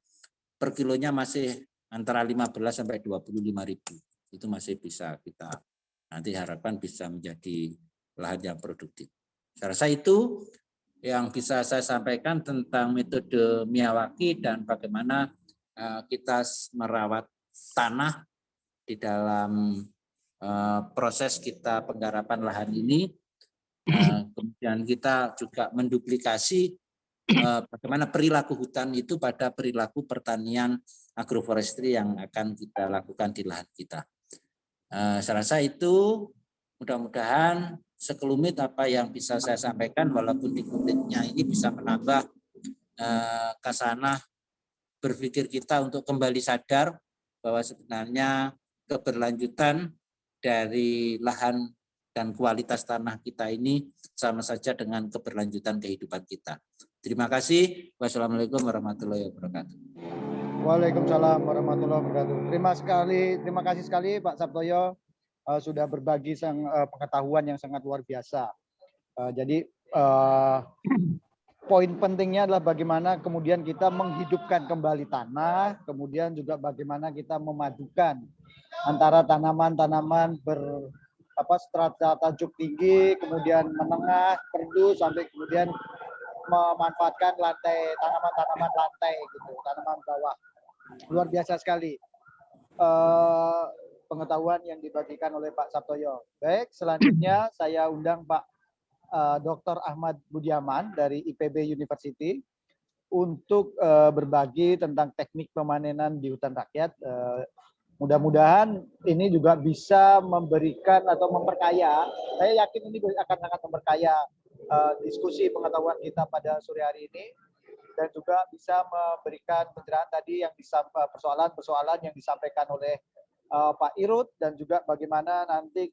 per kilonya masih antara 15 sampai 25.000. Itu masih bisa kita nanti harapkan bisa menjadi lahan yang produktif. Saya rasa itu yang bisa saya sampaikan tentang metode Miyawaki dan bagaimana kita merawat tanah di dalam proses kita penggarapan lahan ini. Kemudian kita juga menduplikasi bagaimana perilaku hutan itu pada perilaku pertanian agroforestry yang akan kita lakukan di lahan kita. Saya rasa itu mudah-mudahan sekelumit apa yang bisa saya sampaikan, walaupun dikutipnya ini bisa menambah kasanah berpikir kita untuk kembali sadar bahwa sebenarnya keberlanjutan dari lahan dan kualitas tanah kita ini sama saja dengan keberlanjutan kehidupan kita. Terima kasih. Wassalamualaikum warahmatullahi wabarakatuh. Waalaikumsalam warahmatullahi wabarakatuh. Terima kasih sekali Pak Sabtoyo sudah berbagi pengetahuan yang sangat luar biasa. Jadi poin pentingnya adalah bagaimana kemudian kita menghidupkan kembali tanah, kemudian juga bagaimana kita memadukan antara tanaman-tanaman strata tajuk tinggi, kemudian menengah, perdu, sampai kemudian memanfaatkan tanaman-tanaman lantai gitu, tanaman bawah. Luar biasa sekali pengetahuan yang dibagikan oleh Pak Sabtoyo. Baik, selanjutnya saya undang Pak Dr. Ahmad Budiaman dari IPB University untuk berbagi tentang teknik pemanenan di hutan rakyat. Mudah-mudahan ini juga bisa memberikan atau memperkaya. Saya yakin ini akan sangat memperkaya diskusi pengetahuan kita pada sore hari ini, dan juga bisa memberikan pencerahan tadi yang persoalan-persoalan yang disampaikan oleh Pak Irut, dan juga bagaimana nanti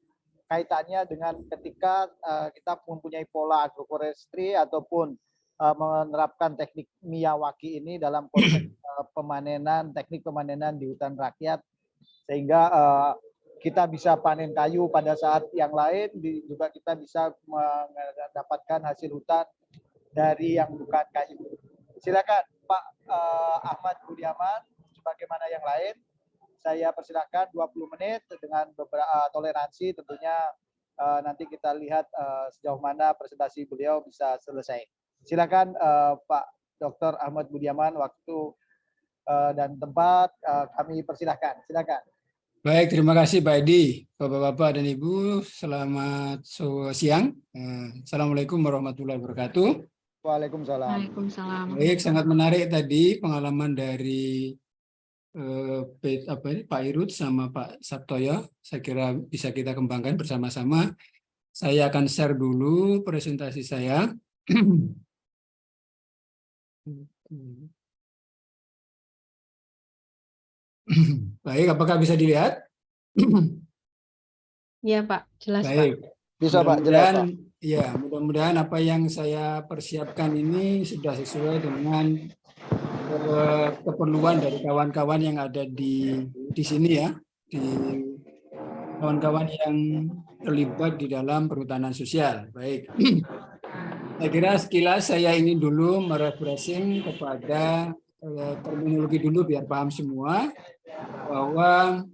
kaitannya dengan ketika kita mempunyai pola agroforestry ataupun menerapkan teknik Miyawaki ini dalam konteks teknik pemanenan di hutan rakyat, sehingga kita bisa panen kayu pada saat yang lain, juga kita bisa mendapatkan hasil hutan dari yang bukan kayu. Silakan Pak Ahmad Budiaman, sebagaimana yang lain, saya persilakan 20 menit dengan beberapa toleransi tentunya. Nanti kita lihat sejauh mana presentasi beliau bisa selesai. Silakan Pak Dr. Ahmad Budiaman, waktu dan tempat kami persilahkan. Silakan. Baik, terima kasih Pak Edi, Bapak-Bapak dan Ibu, selamat siang. Assalamualaikum warahmatullahi wabarakatuh. Waalaikumsalam. Waalaikumsalam. Baik, sangat menarik tadi pengalaman dari Pak Irut sama Pak Sabtoyo. Saya kira bisa kita kembangkan bersama-sama. Saya akan share dulu presentasi saya. Baik, apakah bisa dilihat? Iya Pak, jelas Baik. Pak. Bisa Pak, jelas Pak. Ya, mudah-mudahan apa yang saya persiapkan ini sudah sesuai dengan keperluan dari kawan-kawan yang ada di sini ya, di kawan-kawan yang terlibat di dalam perhutanan sosial. Baik. Saya kira sekilas saya ingin dulu merefreshing kepada terminologi dulu biar paham semua bahwa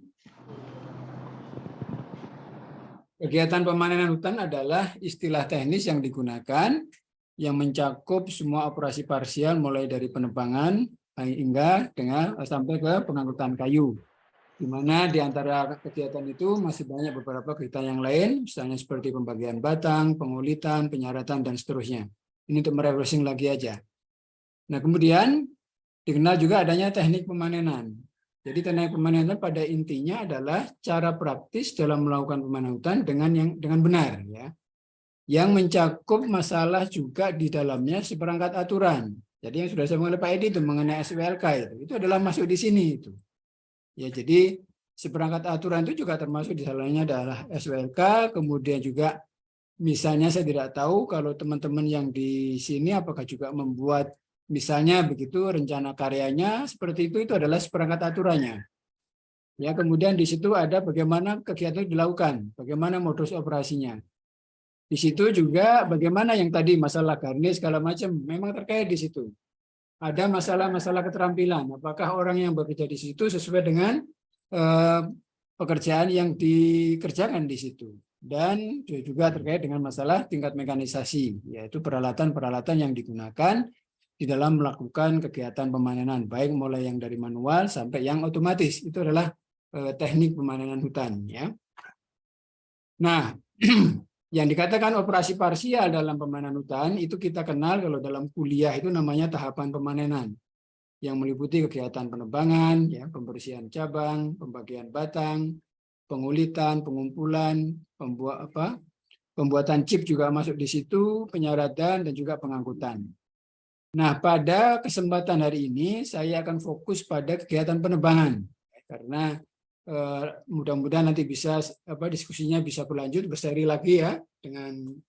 kegiatan pemanenan hutan adalah istilah teknis yang digunakan yang mencakup semua operasi parsial mulai dari penebangan hingga sampai ke pengangkutan kayu. Di mana di antara kegiatan itu masih banyak beberapa kegiatan yang lain, misalnya seperti pembagian batang, pengulitan, penyaratan, dan seterusnya. Ini untuk merefreshing lagi aja. Nah, kemudian dikenal juga adanya teknik pemanenan. Jadi teknik pemanenan pada intinya adalah cara praktis dalam melakukan pemanenan hutan dengan benar, ya, yang mencakup masalah juga di dalamnya seperangkat aturan. Jadi yang sudah saya oleh Pak Edi itu mengenai SWLK itu adalah masuk di sini itu. Ya, jadi seperangkat aturan itu juga termasuk di dalamnya adalah SWLK, kemudian juga misalnya saya tidak tahu kalau teman-teman yang di sini apakah juga membuat misalnya begitu rencana karyanya seperti itu adalah seperangkat aturannya. Ya, kemudian di situ ada bagaimana kegiatan itu dilakukan, bagaimana modus operasinya. Di situ juga bagaimana yang tadi masalah garnis segala macam memang terkait di situ. Ada masalah-masalah keterampilan. Apakah orang yang bekerja di situ sesuai dengan pekerjaan yang dikerjakan di situ. Dan juga terkait dengan masalah tingkat mekanisasi, yaitu peralatan-peralatan yang digunakan di dalam melakukan kegiatan pemanenan, baik mulai yang dari manual sampai yang otomatis. Itu adalah teknik pemanenan hutan. Ya. Nah, Yang dikatakan operasi parsial dalam pemanenan hutan itu kita kenal kalau dalam kuliah itu namanya tahapan pemanenan, yang meliputi kegiatan penebangan, ya, pembersihan cabang, pembagian batang, pengulitan, pengumpulan, pembuatan chip juga masuk di situ, penyaratan dan juga pengangkutan. Nah, pada kesempatan hari ini saya akan fokus pada kegiatan penebangan, karena mudah-mudahan nanti bisa diskusinya bisa berlanjut berseri lagi ya dengan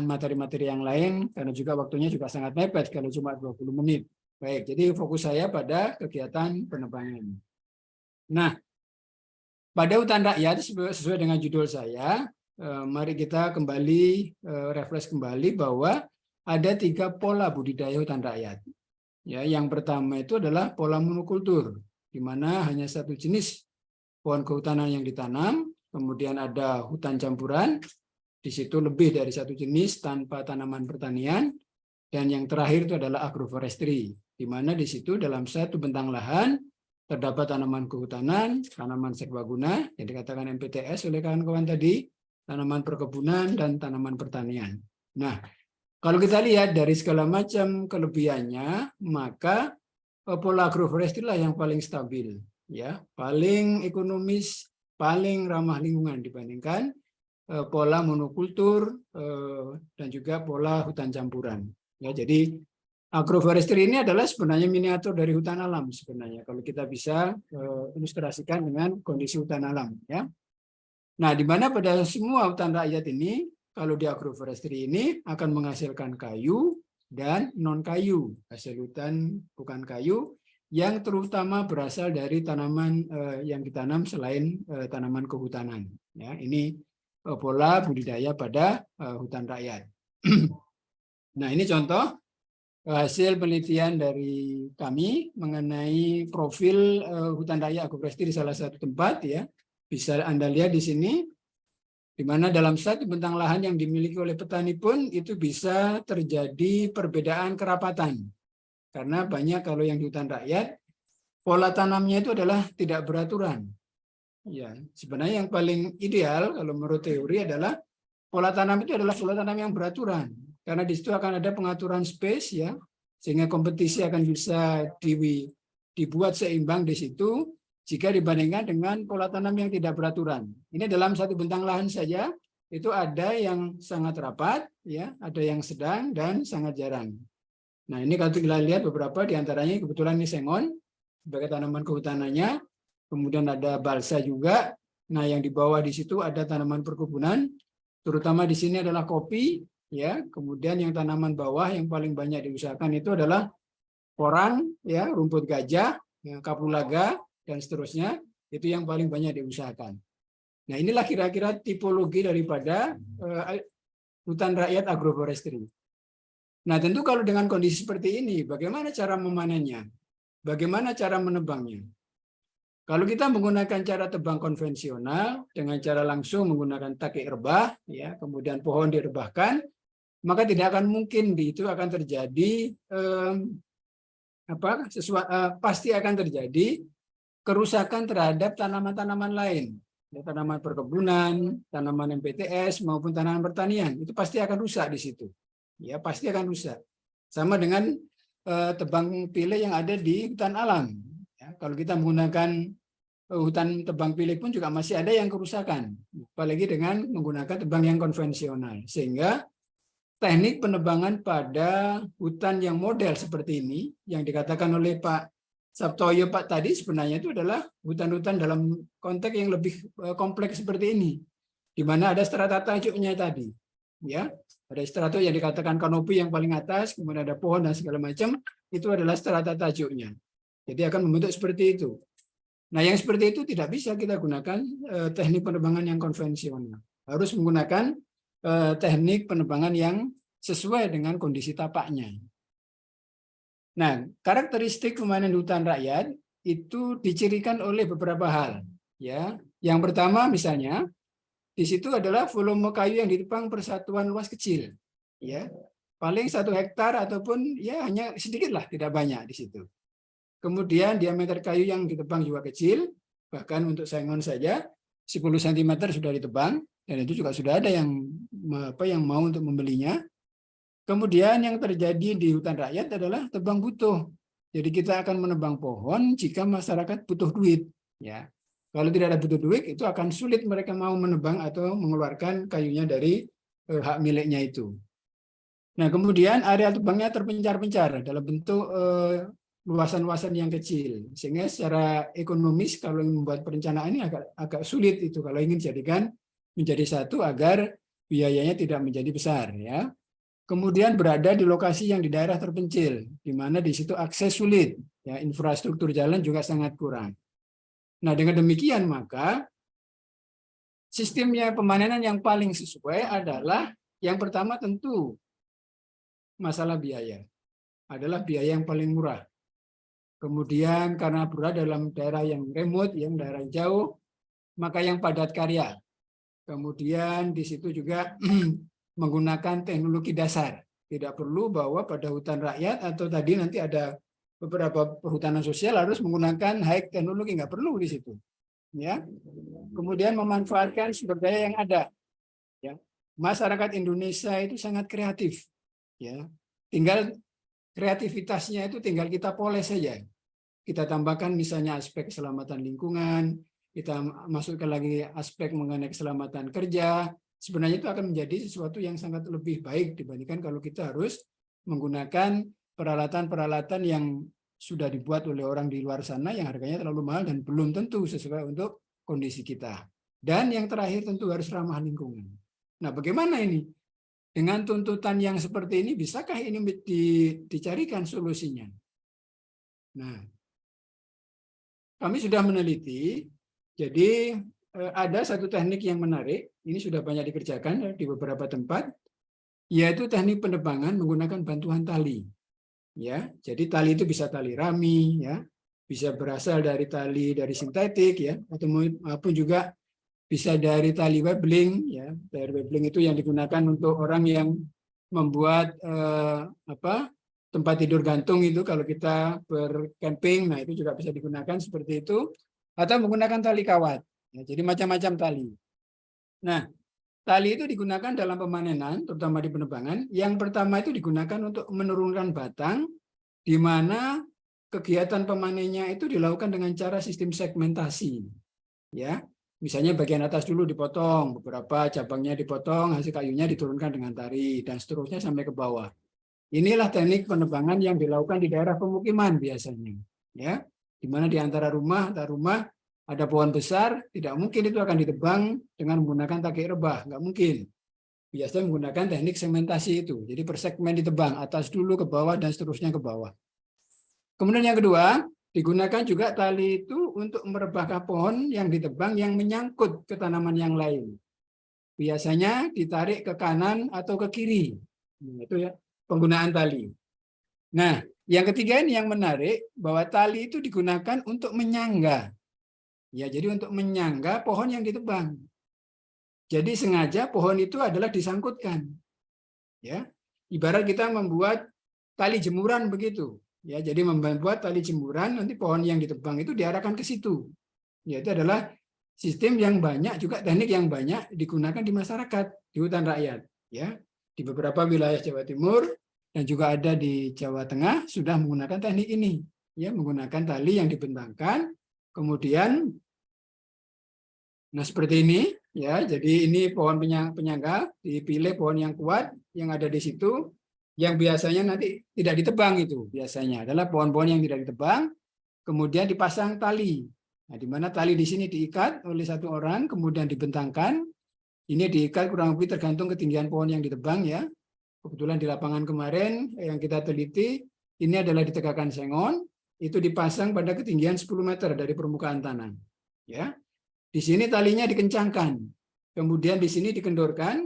materi-materi yang lain, karena juga waktunya juga sangat mepet kalau cuma 20 menit. Baik, jadi fokus saya pada kegiatan penebangan. Nah, pada hutan rakyat sesuai dengan judul saya, mari kita kembali refresh kembali bahwa ada 3 pola budidaya hutan rakyat. Ya, yang pertama itu adalah pola monokultur, di mana hanya satu jenis pohon kehutanan yang ditanam, kemudian ada hutan campuran, di situ lebih dari satu jenis tanpa tanaman pertanian, dan yang terakhir itu adalah agroforestry, di mana di situ dalam satu bentang lahan terdapat tanaman kehutanan, tanaman serbaguna yang dikatakan MPTS oleh kawan-kawan tadi, tanaman perkebunan, dan tanaman pertanian. Nah, kalau kita lihat dari segala macam kelebihannya, maka pola agroforestry lah yang paling stabil, ya, paling ekonomis, paling ramah lingkungan dibandingkan pola monokultur dan juga pola hutan campuran. Ya, jadi agroforestry ini adalah sebenarnya miniatur dari hutan alam sebenarnya kalau kita bisa ilustrasikan dengan kondisi hutan alam. Ya. Nah, di mana pada semua hutan rakyat ini, kalau di agroforestry ini akan menghasilkan kayu dan non kayu, hasil hutan bukan kayu, yang terutama berasal dari tanaman yang ditanam selain tanaman kehutanan. Ya, ini pola budidaya pada hutan rakyat. Nah, ini contoh hasil penelitian dari kami mengenai profil hutan raya agroforestry di salah satu tempat, ya. Bisa Anda lihat di sini, di mana dalam satu bentang lahan yang dimiliki oleh petani pun itu bisa terjadi perbedaan kerapatan. Karena banyak kalau yang di hutan rakyat, pola tanamnya itu adalah tidak beraturan. Ya, sebenarnya yang paling ideal kalau menurut teori adalah pola tanam itu adalah pola tanam yang beraturan. Karena di situ akan ada pengaturan space, ya, sehingga kompetisi akan bisa dibuat seimbang di situ jika dibandingkan dengan pola tanam yang tidak beraturan. Ini dalam satu bentang lahan saja itu ada yang sangat rapat, ya, ada yang sedang dan sangat jarang. Nah, ini kalau kita lihat beberapa diantaranya kebetulan ini sengon sebagai tanaman kehutanannya, kemudian ada balsa juga. Nah, yang di bawah di situ ada tanaman perkebunan, terutama di sini adalah kopi. Ya, kemudian yang tanaman bawah yang paling banyak diusahakan itu adalah porang, ya, rumput gajah, ya, kapulaga dan seterusnya, itu yang paling banyak diusahakan. Nah, inilah kira-kira tipologi daripada hutan rakyat agroforestry. Nah, tentu kalau dengan kondisi seperti ini, bagaimana cara memanennya? Bagaimana cara menebangnya? Kalau kita menggunakan cara tebang konvensional dengan cara langsung menggunakan takik rebah, ya, kemudian pohon direbahkan, maka tidak akan mungkin itu akan terjadi pasti akan terjadi kerusakan terhadap tanaman-tanaman lain, ya, tanaman perkebunan, tanaman MPTS maupun tanaman pertanian, itu pasti akan rusak di situ. Ya, pasti akan rusak. Sama dengan tebang pilih yang ada di hutan alam. Ya, kalau kita menggunakan hutan tebang pilih pun juga masih ada yang kerusakan, apalagi dengan menggunakan tebang yang konvensional. Sehingga teknik penebangan pada hutan yang model seperti ini, yang dikatakan oleh Pak Sabtoyo tadi, sebenarnya itu adalah hutan-hutan dalam konteks yang lebih kompleks seperti ini, di mana ada strata tajuknya tadi. Ya, ada strata yang dikatakan kanopi yang paling atas, kemudian ada pohon dan segala macam, itu adalah strata tajuknya. Jadi akan membentuk seperti itu. Nah, yang seperti itu tidak bisa kita gunakan teknik penebangan yang konvensional. Harus menggunakan teknik penebangan yang sesuai dengan kondisi tapaknya. Nah, karakteristik pemanenan hutan rakyat itu dicirikan oleh beberapa hal. Ya, yang pertama misalnya di situ adalah volume kayu yang ditebang persatuan luas kecil. Ya, paling 1 hektar ataupun ya hanya sedikit lah, tidak banyak di situ. Kemudian diameter kayu yang ditebang juga kecil, bahkan untuk sengon saja 10 cm sudah ditebang, dan itu juga sudah ada yang mau untuk membelinya. Kemudian yang terjadi di hutan rakyat adalah tebang butuh. Jadi kita akan menebang pohon jika masyarakat butuh duit. Ya, kalau tidak ada butuh duit, itu akan sulit mereka mau menebang atau mengeluarkan kayunya dari hak miliknya itu. Nah, kemudian area tebangnya terpencar-pencar dalam bentuk luasan-luasan yang kecil, sehingga secara ekonomis kalau membuat perencanaan ini agak sulit itu kalau ingin jadikan menjadi satu agar biayanya tidak menjadi besar, ya. Kemudian berada di lokasi yang di daerah terpencil, di mana di situ akses sulit, ya, infrastruktur jalan juga sangat kurang. Nah, dengan demikian maka sistemnya pemanenan yang paling sesuai adalah yang pertama tentu masalah biaya, adalah biaya yang paling murah. Kemudian karena berada dalam daerah yang remote, yang daerah jauh, maka yang padat karya. Kemudian di situ juga menggunakan teknologi dasar. Tidak perlu bahwa pada hutan rakyat atau tadi nanti ada beberapa perhutanan sosial harus menggunakan high teknologi, nggak perlu di situ. Ya. Kemudian memanfaatkan sumber daya yang ada. Ya. Masyarakat Indonesia itu sangat kreatif. Ya. Tinggal kreativitasnya itu tinggal kita poles saja. Kita tambahkan misalnya aspek keselamatan lingkungan, kita masukkan lagi aspek mengenai keselamatan kerja. Sebenarnya itu akan menjadi sesuatu yang sangat lebih baik dibandingkan kalau kita harus menggunakan peralatan-peralatan yang sudah dibuat oleh orang di luar sana yang harganya terlalu mahal dan belum tentu sesuai untuk kondisi kita. Dan yang terakhir tentu harus ramah lingkungan. Nah, bagaimana ini? Dengan tuntutan yang seperti ini, bisakah ini dicarikan solusinya? Nah, kami sudah meneliti, jadi ada satu teknik yang menarik, ini sudah banyak dikerjakan di beberapa tempat, yaitu teknik penebangan menggunakan bantuan tali. Ya, jadi tali itu bisa tali rami, ya, bisa berasal dari tali dari sintetik, ya, atau maupun juga bisa dari tali webbling, ya. Tali webbling itu yang digunakan untuk orang yang membuat tempat tidur gantung itu kalau kita bercamping, nah itu juga bisa digunakan seperti itu, atau menggunakan tali kawat. Ya, jadi macam-macam tali. Nah, tali itu digunakan dalam pemanenan, terutama di penebangan. Yang pertama itu digunakan untuk menurunkan batang, di mana kegiatan pemanennya itu dilakukan dengan cara sistem segmentasi. Ya, misalnya bagian atas dulu dipotong, beberapa cabangnya dipotong, hasil kayunya diturunkan dengan tali, dan seterusnya sampai ke bawah. Inilah teknik penebangan yang dilakukan di daerah pemukiman biasanya. Ya, di mana di antara rumah ada pohon besar, tidak mungkin itu akan ditebang dengan menggunakan tangkai rebah, nggak mungkin. Biasanya menggunakan teknik segmentasi itu, jadi per segmen ditebang, atas dulu ke bawah dan seterusnya ke bawah. Kemudian yang kedua, digunakan juga tali itu untuk merebahkan pohon yang ditebang yang menyangkut ke tanaman yang lain. Biasanya ditarik ke kanan atau ke kiri. Nah, itu ya penggunaan tali. Nah, yang ketiga ini yang menarik, bahwa tali itu digunakan untuk menyangga. Ya, jadi untuk menyangga pohon yang ditebang. Jadi sengaja pohon itu adalah disangkutkan. Ya, ibarat kita membuat tali jemuran begitu. Ya, jadi membuat tali jemuran, nanti pohon yang ditebang itu diarahkan ke situ. Ya, itu adalah sistem yang banyak, juga teknik yang banyak digunakan di masyarakat, di hutan rakyat. Ya, di beberapa wilayah Jawa Timur dan juga ada di Jawa Tengah sudah menggunakan teknik ini. Ya, menggunakan tali yang dibentangkan. Kemudian, nah seperti ini, ya. Jadi ini pohon penyangga, dipilih pohon yang kuat yang ada di situ, yang biasanya nanti tidak ditebang itu. Biasanya adalah pohon-pohon yang tidak ditebang, kemudian dipasang tali. Nah, di mana tali di sini diikat oleh satu orang, kemudian dibentangkan. Ini diikat kurang lebih tergantung ketinggian pohon yang ditebang, ya. Kebetulan di lapangan kemarin yang kita teliti, ini adalah ditegakkan sengon. Itu dipasang pada ketinggian 10 meter dari permukaan tanah. Ya, di sini talinya dikencangkan, kemudian di sini dikendorkan,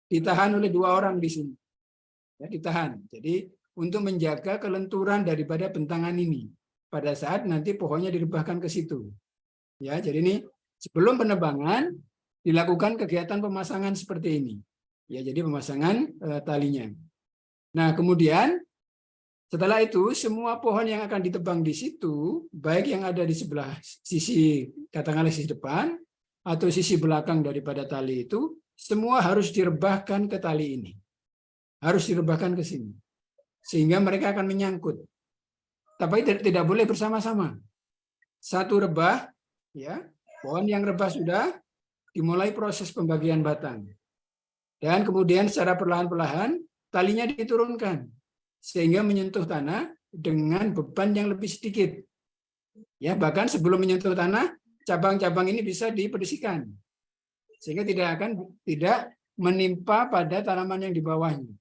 ditahan oleh 2 orang di sini. Ya, ditahan. Jadi untuk menjaga kelenturan daripada bentangan ini pada saat nanti pohonnya direbahkan ke situ. Ya, jadi ini sebelum penebangan dilakukan kegiatan pemasangan seperti ini. Ya, jadi pemasangan talinya. Nah, kemudian setelah itu, semua pohon yang akan ditebang di situ, baik yang ada di sebelah sisi, katakanlah sisi depan, atau sisi belakang daripada tali itu semua harus direbahkan ke tali ini. Harus direbahkan ke sini. Sehingga mereka akan menyangkut. Tapi tidak boleh bersama-sama. Satu rebah, ya, pohon yang rebah sudah, dimulai proses pembagian batang. Dan kemudian secara perlahan-lahan talinya diturunkan sehingga menyentuh tanah dengan beban yang lebih sedikit. Ya, bahkan sebelum menyentuh tanah, cabang-cabang ini bisa dibersihkan sehingga tidak menimpa pada tanaman yang di bawahnya.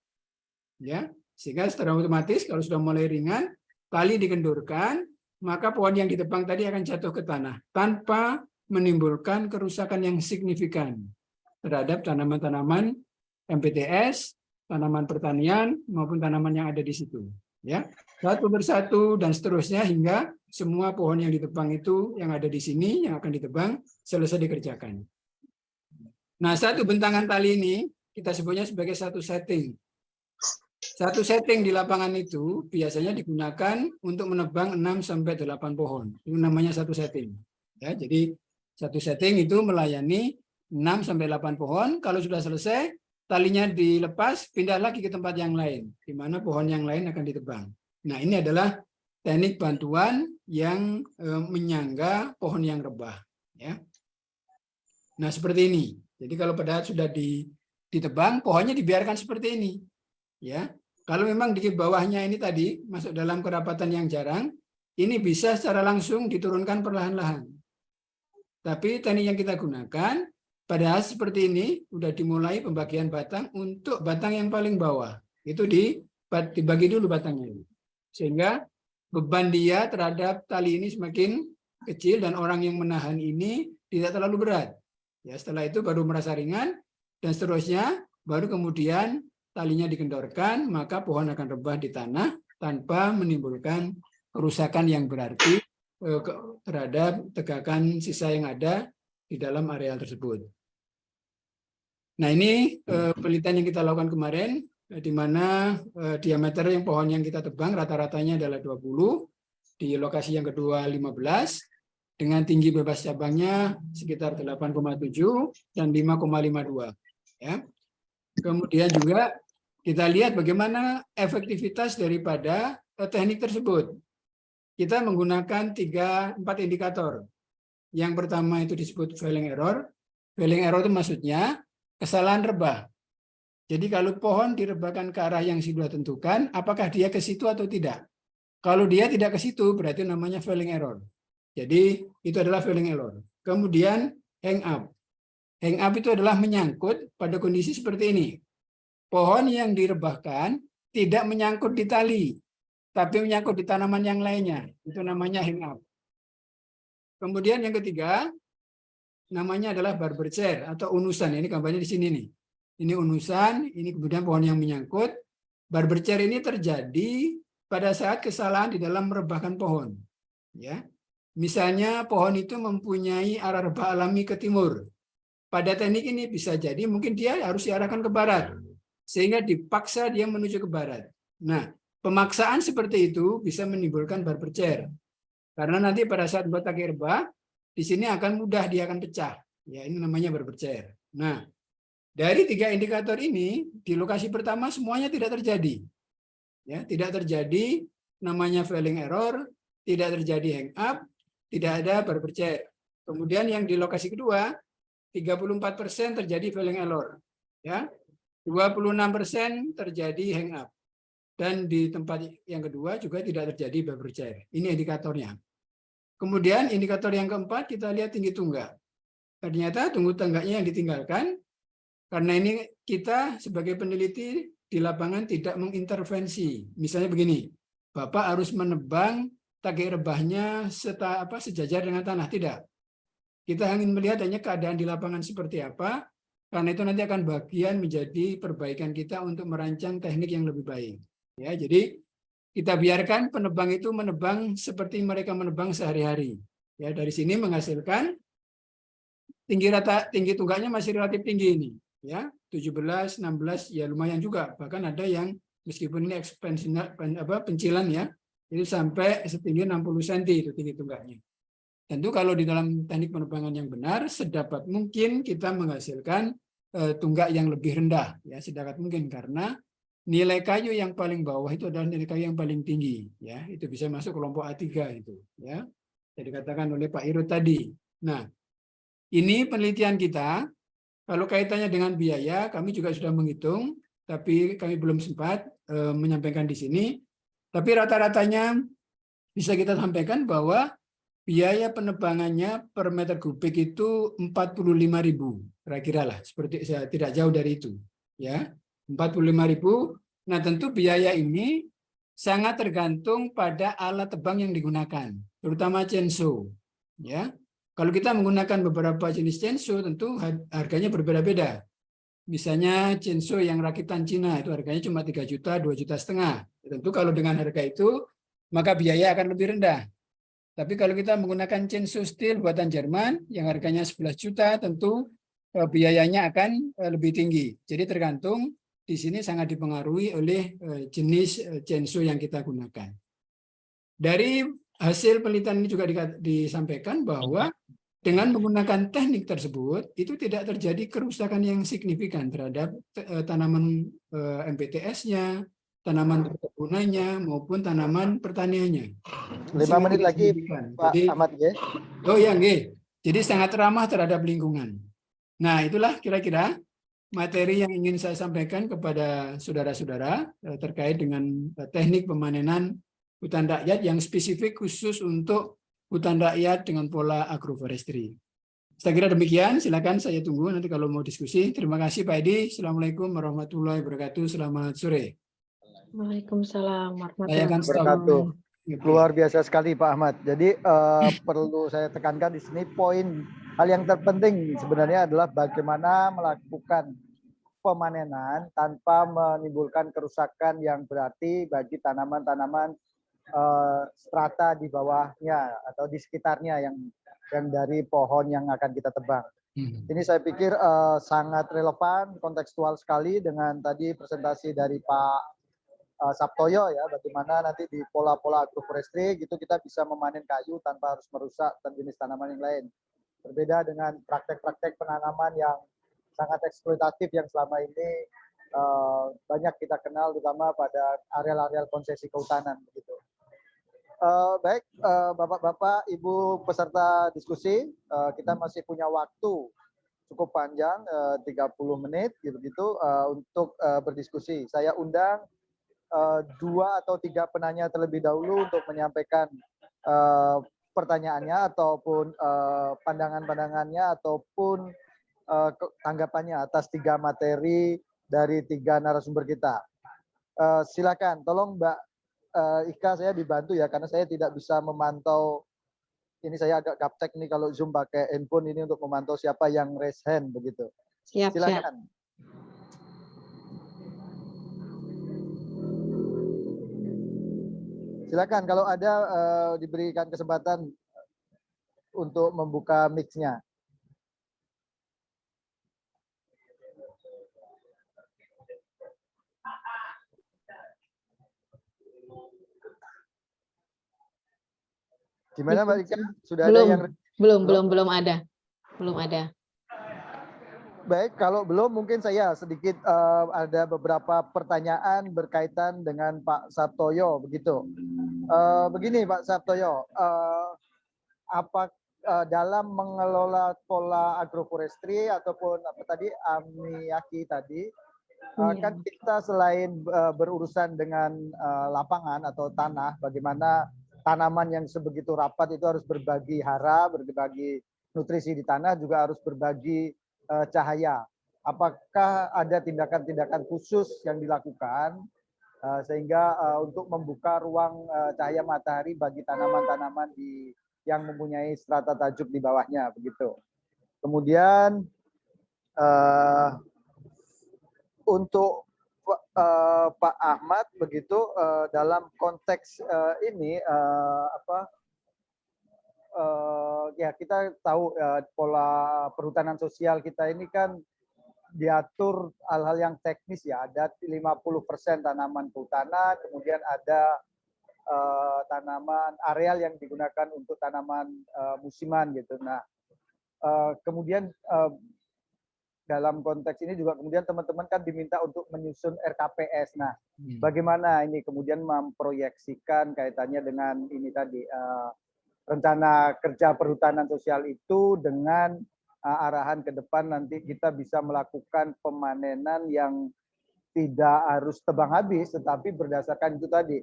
Ya, sehingga secara otomatis kalau sudah mulai ringan, tali dikendurkan, maka pohon yang ditebang tadi akan jatuh ke tanah tanpa menimbulkan kerusakan yang signifikan terhadap tanaman-tanaman MPTS, tanaman pertanian maupun tanaman yang ada di situ. Ya, satu persatu dan seterusnya hingga semua pohon yang ditebang itu yang ada di sini yang akan ditebang selesai dikerjakan. Nah, satu bentangan tali ini kita sebutnya sebagai satu setting. Satu setting di lapangan itu biasanya digunakan untuk menebang 6-8 pohon. Itu namanya satu setting. Ya, jadi satu setting itu melayani 6-8 pohon. Kalau sudah selesai, talinya dilepas, pindah lagi ke tempat yang lain, di mana pohon yang lain akan ditebang. Nah, ini adalah teknik bantuan yang menyangga pohon yang rebah. Ya. Nah, seperti ini. Jadi kalau pada sudah ditebang, pohonnya dibiarkan seperti ini. Ya, kalau memang di bawahnya ini tadi masuk dalam kerapatan yang jarang, ini bisa secara langsung diturunkan perlahan-lahan. Tapi teknik yang kita gunakan padahal seperti ini sudah dimulai pembagian batang untuk batang yang paling bawah. Itu dibagi dulu batangnya ini. Sehingga beban dia terhadap tali ini semakin kecil dan orang yang menahan ini tidak terlalu berat. Ya, setelah itu baru merasa ringan dan seterusnya baru kemudian talinya dikendorkan, maka pohon akan rebah di tanah tanpa menimbulkan kerusakan yang berarti terhadap tegakan sisa yang ada di dalam areal tersebut. Nah, ini penelitian yang kita lakukan kemarin, di mana diameter yang pohon yang kita tebang rata-ratanya adalah 20, di lokasi yang kedua 15, dengan tinggi bebas cabangnya sekitar 8,7 dan 5,52. Ya. Kemudian juga kita lihat bagaimana efektivitas daripada teknik tersebut. Kita menggunakan 4 indikator. Yang pertama itu disebut failing error. Failing error itu maksudnya kesalahan rebah. Jadi kalau pohon direbahkan ke arah yang sudah tentukan, apakah dia ke situ atau tidak? Kalau dia tidak ke situ, berarti namanya failing error. Jadi itu adalah failing error. Kemudian hang up. Hang up itu adalah menyangkut pada kondisi seperti ini. Pohon yang direbahkan tidak menyangkut di tali, tapi menyangkut di tanaman yang lainnya. Itu namanya hang up. Kemudian yang ketiga, namanya adalah barber chair atau unusan. Ini gambarnya di sini nih. Ini unusan, ini kemudian pohon yang menyangkut. Barber chair ini terjadi pada saat kesalahan di dalam merebahkan pohon. Ya. Misalnya pohon itu mempunyai arah rebah alami ke timur. Pada teknik ini bisa jadi mungkin dia harus diarahkan ke barat, sehingga dipaksa dia menuju ke barat. Nah, pemaksaan seperti itu bisa menimbulkan barber chair. Karena nanti pada saat buat kaki rebah, di sini akan mudah dia akan pecah. Ya, ini namanya barber chair. Nah, dari 3 indikator ini, di lokasi pertama semuanya tidak terjadi. Ya, tidak terjadi namanya failing error, tidak terjadi hang up, tidak ada barber chair. Kemudian yang di lokasi kedua, 34% terjadi failing error. Ya, 26% terjadi hang up. Dan di tempat yang kedua juga tidak terjadi barber chair. Ini indikatornya. Kemudian indikator yang keempat kita lihat tinggi tunggak. Ternyata tinggi tunggaknya yang ditinggalkan karena ini kita sebagai peneliti di lapangan tidak mengintervensi. Misalnya begini, Bapak harus menebang tagih rebahnya sejajar dengan tanah, tidak. Kita ingin melihat hanya keadaan di lapangan seperti apa, karena itu nanti akan bagian menjadi perbaikan kita untuk merancang teknik yang lebih baik. Ya, jadi kita biarkan penebang itu menebang seperti mereka menebang sehari-hari. Ya, dari sini menghasilkan tinggi tunggaknya masih relatif tinggi ini. Ya, 17, 16 ya lumayan juga. Bahkan ada yang meskipun ini pencilan ya, itu sampai setinggi 60 cm itu tinggi tunggaknya. Tentu kalau di dalam teknik penebangan yang benar, sedapat mungkin kita menghasilkan tunggak yang lebih rendah ya sedekat mungkin, karena nilai kayu yang paling bawah itu adalah nilai kayu yang paling tinggi ya, itu bisa masuk kelompok A3 itu ya, jadi dikatakan oleh Pak Irut tadi. Nah, ini penelitian kita. Kalau kaitannya dengan biaya, kami juga sudah menghitung, tapi kami belum sempat menyampaikan di sini. Tapi rata-ratanya bisa kita sampaikan bahwa biaya penebangannya per meter kubik itu 45.000, kira-kira lah, seperti tidak jauh dari itu, ya, 45.000. Nah, tentu biaya ini sangat tergantung pada alat tebang yang digunakan, terutama chainsaw, ya. Kalau kita menggunakan beberapa jenis chainsaw, tentu harganya berbeda-beda. Misalnya chainsaw yang rakitan Cina itu harganya cuma 3 juta, 2,5 juta. Tentu kalau dengan harga itu, maka biaya akan lebih rendah. Tapi kalau kita menggunakan chainsaw steel buatan Jerman yang harganya 11 juta, tentu biayanya akan lebih tinggi. Jadi tergantung, di sini sangat dipengaruhi oleh jenis chainsaw yang kita gunakan. Dari hasil penelitian ini juga disampaikan bahwa dengan menggunakan teknik tersebut, itu tidak terjadi kerusakan yang signifikan terhadap tanaman MPTS-nya, tanaman perkebunannya, maupun tanaman pertaniannya. 5 menit lagi, Pak Jadi, Ahmad. Ya. oh ya, jadi sangat ramah terhadap lingkungan. Nah, itulah kira-kira materi yang ingin saya sampaikan kepada saudara-saudara terkait dengan teknik pemanenan hutan rakyat yang spesifik khusus untuk hutan rakyat dengan pola agroforestry. Saya kira demikian, silakan saya tunggu nanti kalau mau diskusi. Terima kasih Pak Edi. Assalamualaikum warahmatullahi wabarakatuh. Selamat sore. Waalaikumsalam Saya akan stop. Wabarakatuh. Luar biasa sekali Pak Ahmad. Jadi perlu saya tekankan di sini poin hal yang terpenting sebenarnya adalah bagaimana melakukan pemanenan tanpa menimbulkan kerusakan yang berarti bagi tanaman-tanaman strata di bawahnya atau di sekitarnya yang dari pohon yang akan kita tebang. Ini saya pikir sangat relevan, kontekstual sekali dengan tadi presentasi dari Pak Sabtoyo ya, bagaimana nanti di pola-pola agroforestry gitu kita bisa memanen kayu tanpa harus merusak jenis tanaman yang lain. Berbeda dengan praktek-praktek penanaman yang sangat eksploitatif yang selama ini banyak kita kenal, terutama pada areal-areal konsesi kehutanan begitu. Baik, Bapak-Bapak, Ibu peserta diskusi, kita masih punya waktu cukup panjang, 30 menit gitu-gitu untuk berdiskusi. Saya undang 2 atau 3 penanya terlebih dahulu untuk menyampaikan pertanyaannya ataupun pandangan-pandangannya ataupun tanggapannya atas 3 materi dari 3 narasumber kita. Silakan, tolong Mbak Ika saya dibantu ya, karena saya tidak bisa memantau, ini saya agak gaptek nih kalau Zoom pakai handphone ini untuk memantau siapa yang raise hand begitu. Siap, Silakan. Silakan kalau ada diberikan kesempatan untuk membuka mic-nya. Gimana Mbak Ika? Sudah belum, ada yang belum ada. Belum ada. Baik, kalau belum mungkin saya sedikit ada beberapa pertanyaan berkaitan dengan Pak Sabtoyo begitu. Begini Pak Sabtoyo, apa dalam mengelola pola agroforestry ataupun apa tadi Amiyaki tadi, kan kita selain berurusan dengan lapangan atau tanah, bagaimana tanaman yang sebegitu rapat itu harus berbagi hara, berbagi nutrisi di tanah, juga harus berbagi cahaya. Apakah ada tindakan-tindakan khusus yang dilakukan sehingga untuk membuka ruang cahaya matahari bagi tanaman-tanaman yang mempunyai strata tajuk di bawahnya begitu. Kemudian untuk Pak Ahmad begitu dalam konteks ini ya kita tahu pola perhutanan sosial kita ini kan diatur hal-hal yang teknis ya, ada 50% tanaman kehutanan, kemudian ada tanaman areal yang digunakan untuk tanaman musiman gitu. Nah, kemudian dalam konteks ini juga kemudian teman-teman kan diminta untuk menyusun RKPS. Nah, bagaimana ini kemudian memproyeksikan kaitannya dengan ini tadi rencana kerja perhutanan sosial itu dengan arahan ke depan nanti kita bisa melakukan pemanenan yang tidak harus tebang habis, tetapi berdasarkan itu tadi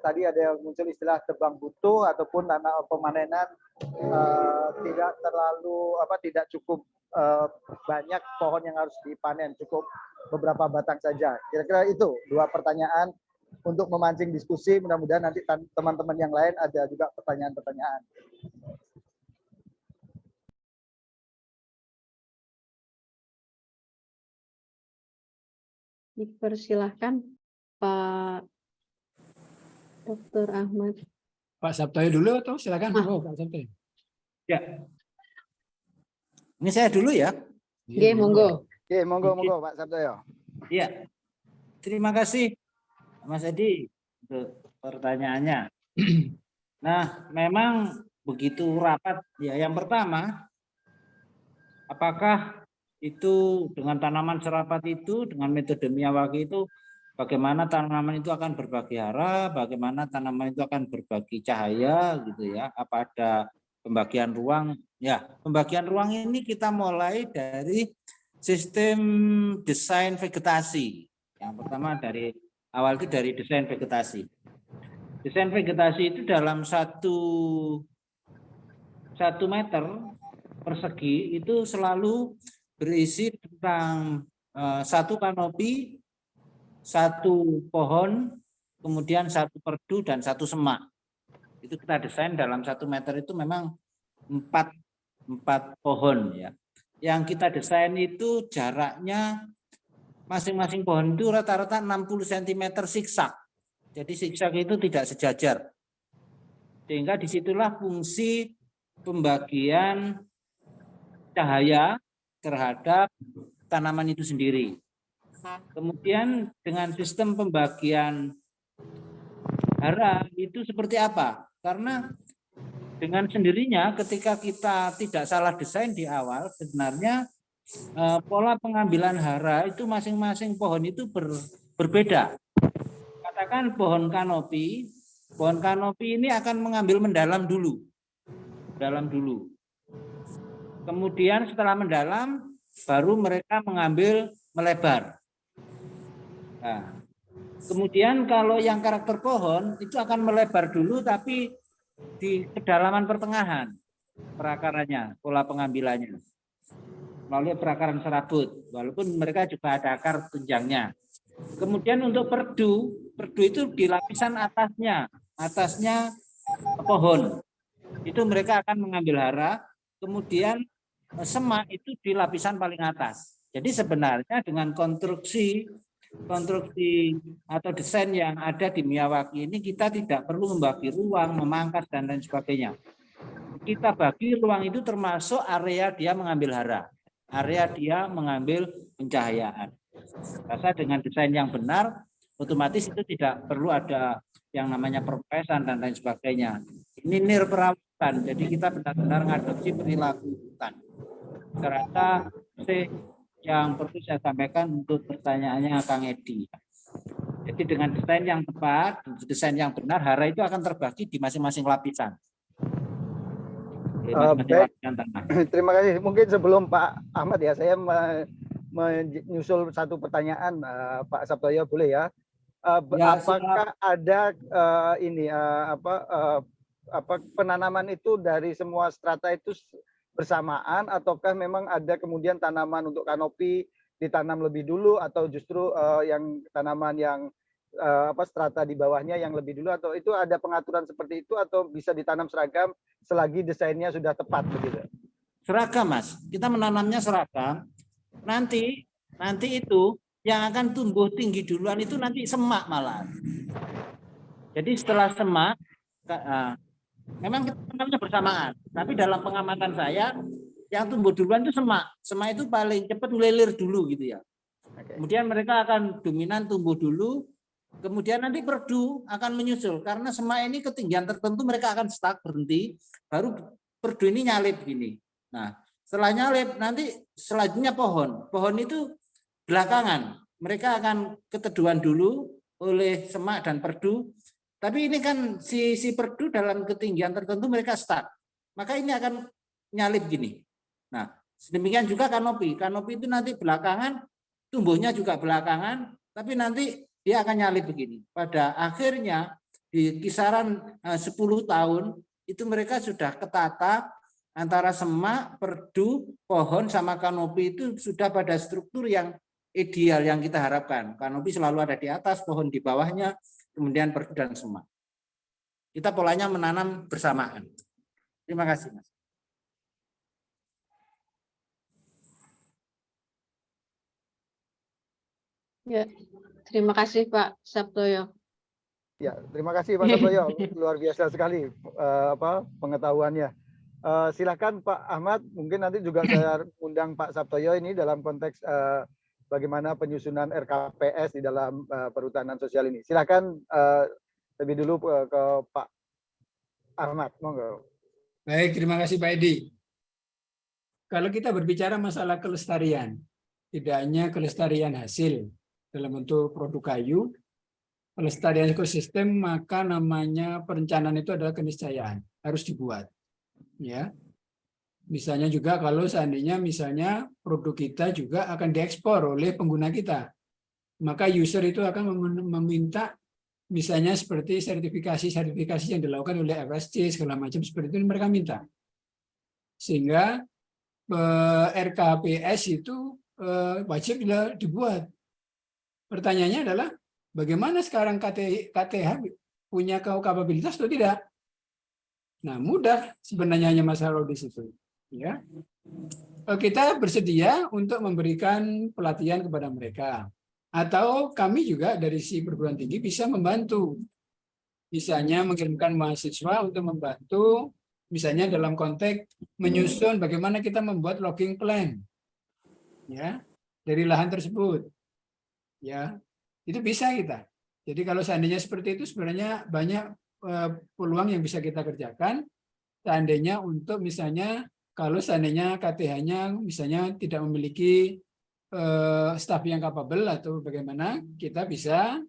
tadi ada yang muncul istilah tebang butuh ataupun tanah pemanenan tidak terlalu tidak cukup banyak pohon yang harus dipanen, cukup beberapa batang saja. Kira-kira itu 2 pertanyaan untuk memancing diskusi. Mudah-mudahan nanti teman-teman yang lain ada juga pertanyaan-pertanyaan. Dipersilahkan Pak Dr. Ahmad. Pak Sabtoyo dulu atau silakan? Oh, Pak Sabtoyo. Ya. Ini saya dulu ya. Oke, monggo. Oke, monggo Pak Sabtoyo. Iya. Terima kasih Mas Edi untuk pertanyaannya. Nah, memang begitu rapat ya. Yang pertama, apakah itu dengan tanaman serapat itu dengan metode Miyawaki itu bagaimana tanaman itu akan berbagi hara, bagaimana tanaman itu akan berbagi cahaya gitu ya. Apa ada pembagian ruang? Ya, pembagian ruang ini kita mulai dari sistem desain vegetasi. Yang pertama dari awal itu dari desain vegetasi. Desain vegetasi itu dalam 1 meter persegi itu selalu berisi tentang 1 kanopi, 1 pohon, kemudian 1 perdu dan 1 semak. Itu kita desain dalam 1 meter itu memang 4 pohon ya. Yang kita desain itu jaraknya masing-masing pohon itu rata-rata 60 cm zigzag. Jadi zigzag itu tidak sejajar. Sehingga disitulah fungsi pembagian cahaya terhadap tanaman itu sendiri. Kemudian dengan sistem pembagian hara itu seperti apa? Karena dengan sendirinya ketika kita tidak salah desain di awal, sebenarnya pola pengambilan hara itu masing-masing pohon itu berbeda. Katakan pohon kanopi ini akan mengambil mendalam dulu. Kemudian setelah mendalam, baru mereka mengambil melebar. Nah, kemudian kalau yang karakter pohon itu akan melebar dulu tapi di kedalaman pertengahan perakarannya, pola pengambilannya melalui perakaran serabut, walaupun mereka juga ada akar tunjangnya. Kemudian untuk perdu itu di lapisan atasnya pohon, itu mereka akan mengambil hara. Kemudian semak itu di lapisan paling atas. Jadi sebenarnya dengan konstruksi atau desain yang ada di Miyawaki ini kita tidak perlu membagi ruang, memangkas dan lain sebagainya. Kita bagi ruang itu termasuk area dia mengambil hara, area dia mengambil pencahayaan. Rasa dengan desain yang benar, otomatis itu tidak perlu ada yang namanya perpesan dan lain sebagainya. Ini nir perawatan, jadi kita benar-benar mengadopsi perilaku hutan. Serta yang perlu saya sampaikan untuk pertanyaannya Kang Edi. Jadi dengan desain yang tepat, desain yang benar, hara itu akan terbagi di masing-masing lapisan. Baik, terima kasih. Mungkin sebelum Pak Ahmad ya, saya menyusul satu pertanyaan, Pak Sabtoyo, boleh ya? Apakah ada penanaman itu dari semua strata itu bersamaan, ataukah memang ada kemudian tanaman untuk kanopi ditanam lebih dulu, atau justru yang tanaman yang strata di bawahnya yang lebih dulu, atau itu ada pengaturan seperti itu, atau bisa ditanam seragam selagi desainnya sudah tepat begitu? Seragam, Mas. Kita menanamnya seragam. Nanti itu yang akan tumbuh tinggi duluan itu nanti semak malah. Jadi setelah semak, memang kita tanamnya bersamaan. Tapi dalam pengamatan saya, yang tumbuh duluan itu semak. Semak itu paling cepat melilir dulu gitu ya. Kemudian mereka akan dominan tumbuh dulu. Kemudian nanti perdu akan menyusul. Karena semak ini ketinggian tertentu mereka akan stuck, berhenti. Baru perdu ini nyalip gini. Nah, Setelah nyalip nanti selanjutnya pohon. Pohon itu belakangan. Mereka akan keteduhan dulu oleh semak dan perdu. Tapi ini kan si perdu dalam ketinggian tertentu mereka stuck. Maka ini akan nyalip gini. Nah, sedemikian juga kanopi. Kanopi itu nanti belakangan, tumbuhnya juga belakangan, tapi nanti dia akan nyalip begini. Pada akhirnya di kisaran 10 tahun itu mereka sudah ketata antara semak, perdu, pohon sama kanopi itu sudah pada struktur yang ideal yang kita harapkan. Kanopi selalu ada di atas, pohon di bawahnya, kemudian perdu dan semak. Kita polanya menanam bersamaan. Terima kasih, Mas. Ya, terima kasih Pak Sabtoyo. Ya, terima kasih Pak Sabtoyo, luar biasa sekali pengetahuannya. Silakan Pak Ahmad, mungkin nanti juga saya undang Pak Sabtoyo ini dalam konteks bagaimana penyusunan RKPS di dalam perhutanan sosial ini. Silakan lebih dulu ke Pak Ahmad, monggo. Baik, terima kasih Pak Edi. Kalau kita berbicara masalah kelestarian, tidak hanya kelestarian hasil dalam bentuk produk kayu, pelestarian ekosistem, maka namanya perencanaan itu adalah keniscayaan, harus dibuat. Ya, misalnya juga kalau seandainya misalnya produk kita juga akan diekspor oleh pengguna kita, maka user itu akan meminta misalnya seperti sertifikasi yang dilakukan oleh FSC segala macam seperti itu mereka minta, sehingga RKPS itu wajib dibuat. Pertanyaannya adalah bagaimana sekarang KTH punya kapabilitas atau tidak? Nah, mudah sebenarnya hanya masalah di situ. Ya, kita bersedia untuk memberikan pelatihan kepada mereka, atau kami juga dari si perguruan tinggi bisa membantu, misalnya mengirimkan mahasiswa untuk membantu, misalnya dalam konteks menyusun bagaimana kita membuat logging plan, ya, dari lahan tersebut, ya, itu bisa kita. Jadi kalau seandainya seperti itu sebenarnya banyak peluang yang bisa kita kerjakan. Seandainya untuk misalnya kalau seandainya KTH-nya misalnya tidak memiliki staf yang kapabel atau bagaimana, kita bisa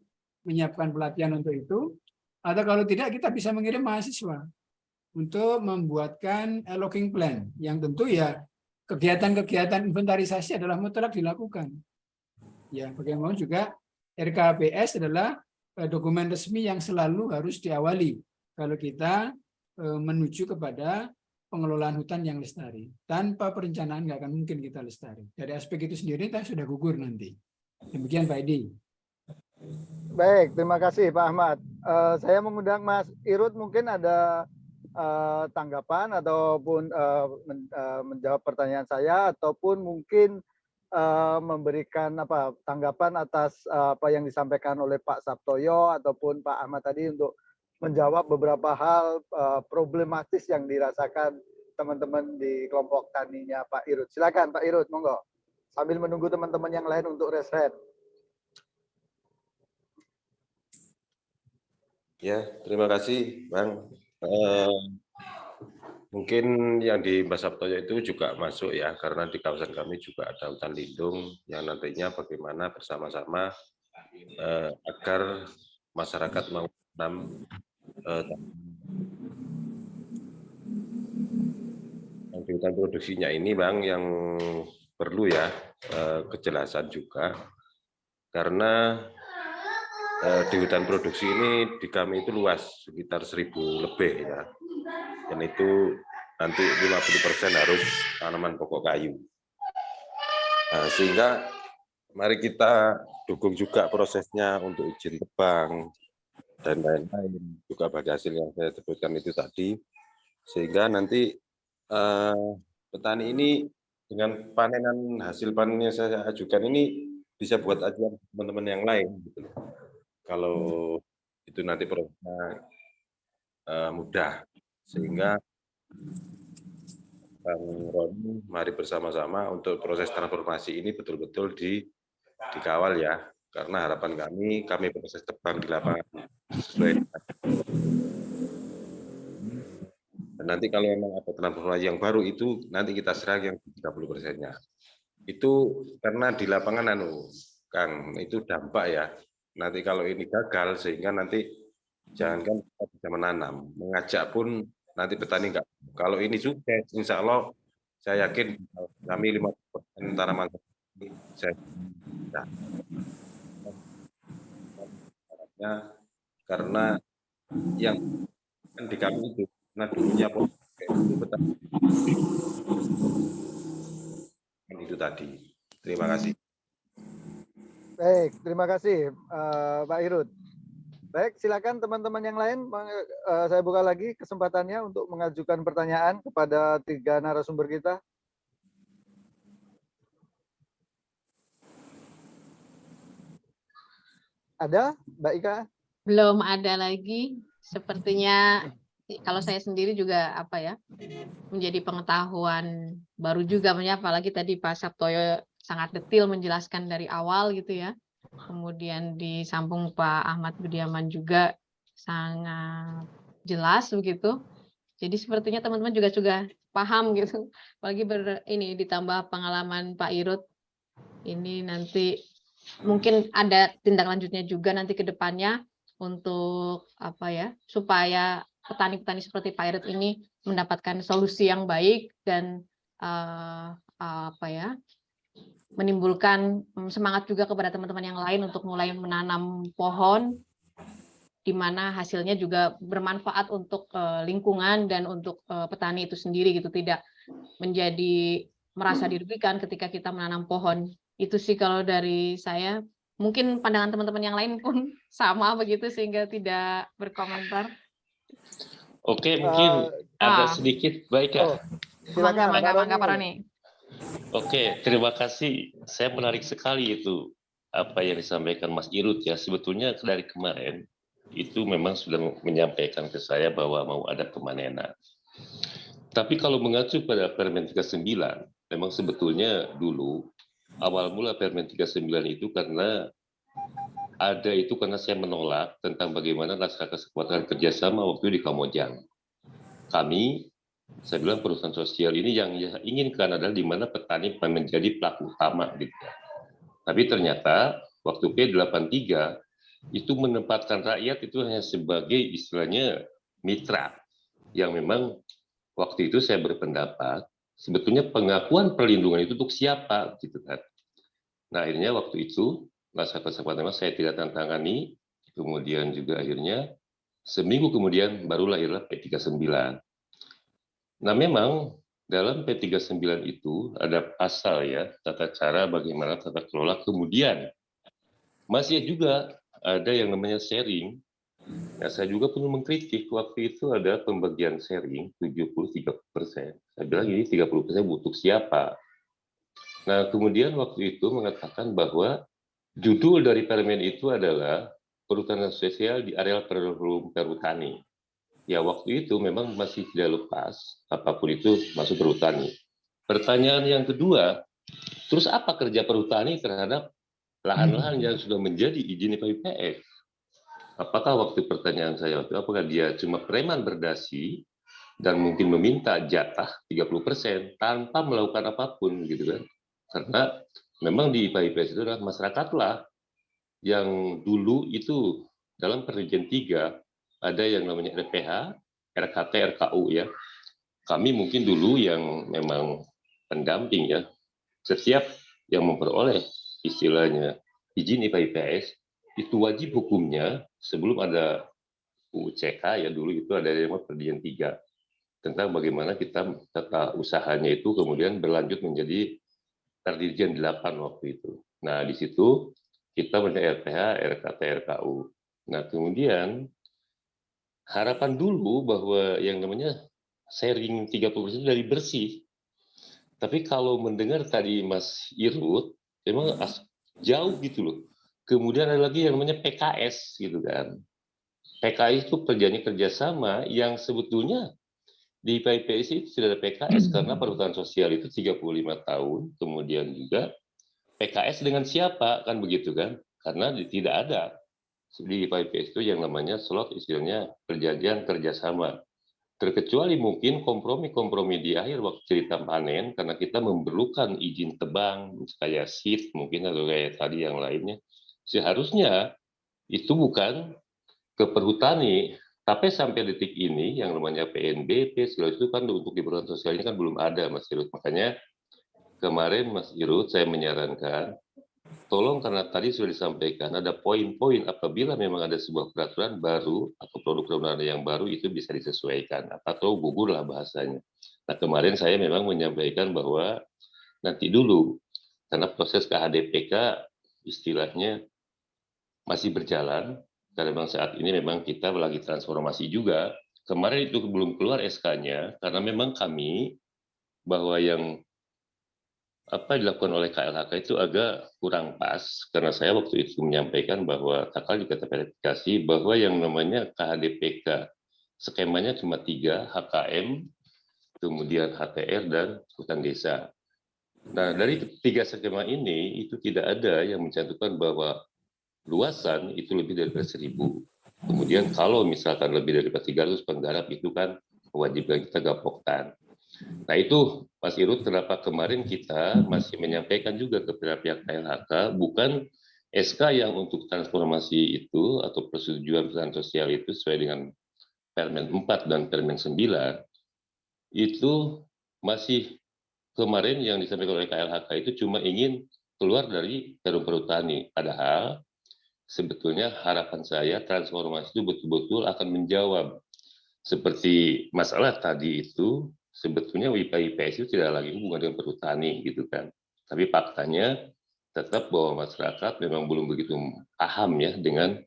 menyiapkan pelatihan untuk itu. Atau kalau tidak kita bisa mengirim mahasiswa untuk membuatkan logging plan yang tentu ya kegiatan-kegiatan inventarisasi adalah mutlak dilakukan. Ya, bagaimana juga RKPS adalah dokumen resmi yang selalu harus diawali kalau kita menuju kepada pengelolaan hutan yang lestari. Tanpa perencanaan nggak akan mungkin kita lestari. Dari aspek itu sendiri kita sudah gugur nanti. Demikian Pak Edi. Baik, terima kasih Pak Ahmad. Saya mengundang Mas Irut, mungkin ada tanggapan ataupun menjawab pertanyaan saya, ataupun mungkin memberikan tanggapan atas apa yang disampaikan oleh Pak Sabtoyo ataupun Pak Ahmad tadi untuk menjawab beberapa hal problematis yang dirasakan teman-teman di kelompok taninya Pak Irut. Silakan Pak Irut, monggo. Sambil menunggu teman-teman yang lain untuk raise hand. Ya, terima kasih Bang. Mungkin yang di Mbak Sabtoyo itu juga masuk ya, karena di kawasan kami juga ada hutan lindung yang nantinya bagaimana bersama-sama agar masyarakat mau menanam di hutan produksinya ini Bang, yang perlu ya kejelasan juga, karena di hutan produksi ini di kami itu luas sekitar 1000 lebih ya, dan itu nanti 50% harus tanaman pokok kayu. Nah, sehingga mari kita dukung juga prosesnya untuk izin tebang dan lain-lain, juga bagi hasil yang saya sebutkan itu tadi, sehingga nanti petani ini dengan panenan hasil panen yang saya ajukan ini bisa buat ajuan teman-teman yang lain gitu. Kalau itu nanti prosesnya mudah, sehingga Bang Roni, mari bersama-sama untuk proses transformasi ini betul-betul dikawal ya, karena harapan kami proses tebang di lapangan sesuai. Dan Nanti kalau memang ada transformasi yang baru itu nanti kita serah yang 30%-nya. Itu karena di lapangan Kang, itu dampak ya. Nanti kalau ini gagal sehingga nanti jangankan kita bisa menanam, mengajak pun nanti petani enggak. Kalau ini sukses, insya Allah saya yakin kami 50% tanaman saya bisa. Karena yang di kami itu, karena dulunya itu petani itu tadi. Terima kasih. Baik, terima kasih Pak Irut. Baik, silakan teman-teman yang lain. Saya buka lagi kesempatannya untuk mengajukan pertanyaan kepada 3 narasumber kita. Ada, Mbak Ika? Belum ada lagi. Sepertinya kalau saya sendiri juga menjadi pengetahuan baru juga, apalagi tadi Pak Sabtoyo sangat detail menjelaskan dari awal gitu ya. Kemudian disambung Pak Ahmad Budiaman juga sangat jelas begitu. Jadi sepertinya teman-teman juga paham gitu. Apalagi ditambah pengalaman Pak Irut. Ini nanti mungkin ada tindak lanjutnya juga nanti ke depannya untuk supaya petani-petani seperti Pak Irut ini mendapatkan solusi yang baik dan menimbulkan semangat juga kepada teman-teman yang lain untuk mulai menanam pohon, di mana hasilnya juga bermanfaat untuk lingkungan dan untuk petani itu sendiri gitu, tidak menjadi merasa dirugikan ketika kita menanam pohon. Itu sih kalau dari saya. Mungkin pandangan teman-teman yang lain pun sama begitu sehingga tidak berkomentar. Oke, mungkin ada sedikit baik ya. Silakan Pak Roni. Oke, terima kasih. Saya menarik sekali itu apa yang disampaikan Mas Irut ya. Sebetulnya dari kemarin itu memang sudah menyampaikan ke saya bahwa mau ada pemanenan. Tapi kalau mengacu pada Permen 39, memang sebetulnya dulu awal mula Permen 39 itu karena saya menolak tentang bagaimana naskah kesepakatan kerjasama waktu di Kamojang. Saya bilang perusahaan sosial ini yang inginkan adalah di mana petani menjadi pelaku utama gitu. Tapi ternyata waktu P83 itu menempatkan rakyat itu hanya sebagai istilahnya mitra, yang memang waktu itu saya berpendapat sebetulnya pengakuan perlindungan itu untuk siapa gitu kan. Nah akhirnya waktu itu naskah kesepakatan saya tidak tantangani, kemudian juga akhirnya seminggu kemudian baru lahirlah P39. Nah memang dalam P39 itu ada pasal ya, tata cara bagaimana tata kelola, kemudian masih juga ada yang namanya sharing. Nah, saya juga perlu mengkritik waktu itu ada pembagian sharing 70-30%. Saya bilang ini 30% untuk siapa? Nah kemudian waktu itu mengatakan bahwa judul dari permen itu adalah perhutanan sosial di areal perhutani. Ya waktu itu memang masih tidak lepas apapun itu masuk perhutani. Pertanyaan yang kedua, terus apa kerja perhutani terhadap lahan-lahan yang sudah menjadi izin IPS? Apakah waktu pertanyaan saya waktu apakah dia cuma preman berdasi dan mungkin meminta jatah 30% tanpa melakukan apapun gitu kan? Karena memang di IPS itu adalah masyarakatlah yang dulu itu dalam perjanjian 3 ada yang namanya RPH, RKT, RKU ya. Kami mungkin dulu yang memang pendamping ya. Setiap yang memperoleh istilahnya izin IPS itu wajib hukumnya sebelum ada UCK ya dulu itu ada yang perjanjian 3 tentang bagaimana kita tata usahanya itu kemudian berlanjut menjadi Perdirjen 8 waktu itu. Nah di situ kita punya RPH, RKT, RKU. Nah kemudian harapan dulu bahwa yang namanya sharing 30% dari bersih. Tapi kalau mendengar tadi Mas Irut, memang jauh gitu loh. Kemudian ada lagi yang namanya PKS gitu kan. PKS itu perjanjian kerjasama yang sebetulnya di PIPS itu tidak ada PKS karena perhutanan sosial itu 35 tahun, kemudian juga PKS dengan siapa kan begitu kan? Karena tidak ada di PIPS itu yang namanya slot istilahnya perjanjian kerjasama. Terkecuali mungkin kompromi-kompromi di akhir waktu cerita panen, karena kita memerlukan izin tebang, kayak seed mungkin atau kayak tadi yang lainnya. Seharusnya itu bukan ke perhutani, tapi sampai detik ini yang namanya PNBP segala itu kan untuk di perhutanan sosial ini kan belum ada, Mas Irut. Makanya kemarin Mas Irut saya menyarankan, tolong karena tadi sudah disampaikan ada poin-poin apabila memang ada sebuah peraturan baru atau produk perundang-undangan yang baru itu bisa disesuaikan atau gugur lah bahasanya. Nah kemarin saya memang menyampaikan bahwa nanti dulu karena proses KHDPK istilahnya masih berjalan karena memang saat ini memang kita lagi transformasi juga. Kemarin itu belum keluar SK-nya karena memang kami bahwa yang apa dilakukan oleh KLHK itu agak kurang pas karena saya waktu itu menyampaikan bahwa kakak juga terverifikasi bahwa yang namanya KHDPK skemanya cuma 3, HKM, kemudian HTR dan hutan desa. Nah dari 3 skema ini itu tidak ada yang mencantumkan bahwa luasan itu lebih dari 1.000. Kemudian kalau misalkan lebih dari 300 penggarap itu kan kewajiban kita gapoktan. Nah itu Mas Irut kenapa kemarin kita masih menyampaikan juga ke pihak KLHK bukan SK yang untuk transformasi itu atau persetujuan perhutanan sosial itu sesuai dengan Permen 4 dan Permen 9 itu masih kemarin yang disampaikan oleh KLHK itu cuma ingin keluar dari Perum Perhutani. Padahal sebetulnya harapan saya transformasi itu betul-betul akan menjawab seperti masalah tadi itu sebetulnya IPA-IPS itu tidak lagi hubungan dengan perhutani gitu kan. Tapi faktanya tetap bahwa masyarakat memang belum begitu paham ya dengan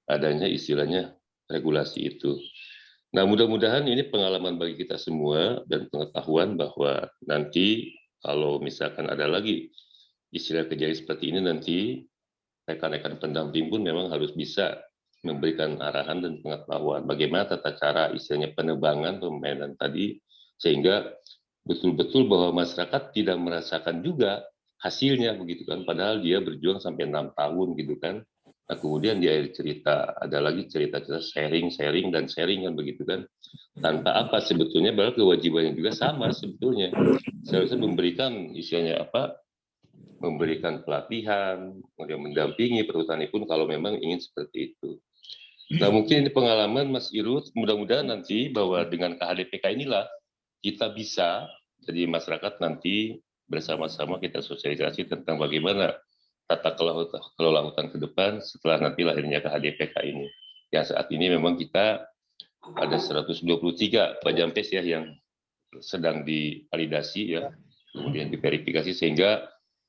adanya istilahnya regulasi itu. Nah mudah-mudahan ini pengalaman bagi kita semua dan pengetahuan bahwa nanti kalau misalkan ada lagi istilah kejadian seperti ini nanti rekan-rekan pendamping pun memang harus bisa memberikan arahan dan pengetahuan bagaimana tata cara istilahnya penebangan pemainan tadi sehingga betul-betul bahwa masyarakat tidak merasakan juga hasilnya begitu kan padahal dia berjuang sampai 6 tahun gitu kan. Nah, kemudian di akhir cerita ada lagi cerita-cerita sharing kan begitu kan tanpa apa sebetulnya bahwa kewajibannya juga sama sebetulnya seharusnya memberikan istilahnya apa memberikan pelatihan, kemudian mendampingi perhutani pun kalau memang ingin seperti itu. Nah mungkin ini pengalaman Mas Irut, mudah-mudahan nanti bahwa dengan KHDPK inilah kita bisa, jadi masyarakat nanti bersama-sama kita sosialisasi tentang bagaimana tata kelola hutan ke depan setelah nanti lahirnya KHDPK ini. Yang saat ini memang kita ada 123 Pak Jampes ya yang sedang divalidasi ya, kemudian diverifikasi sehingga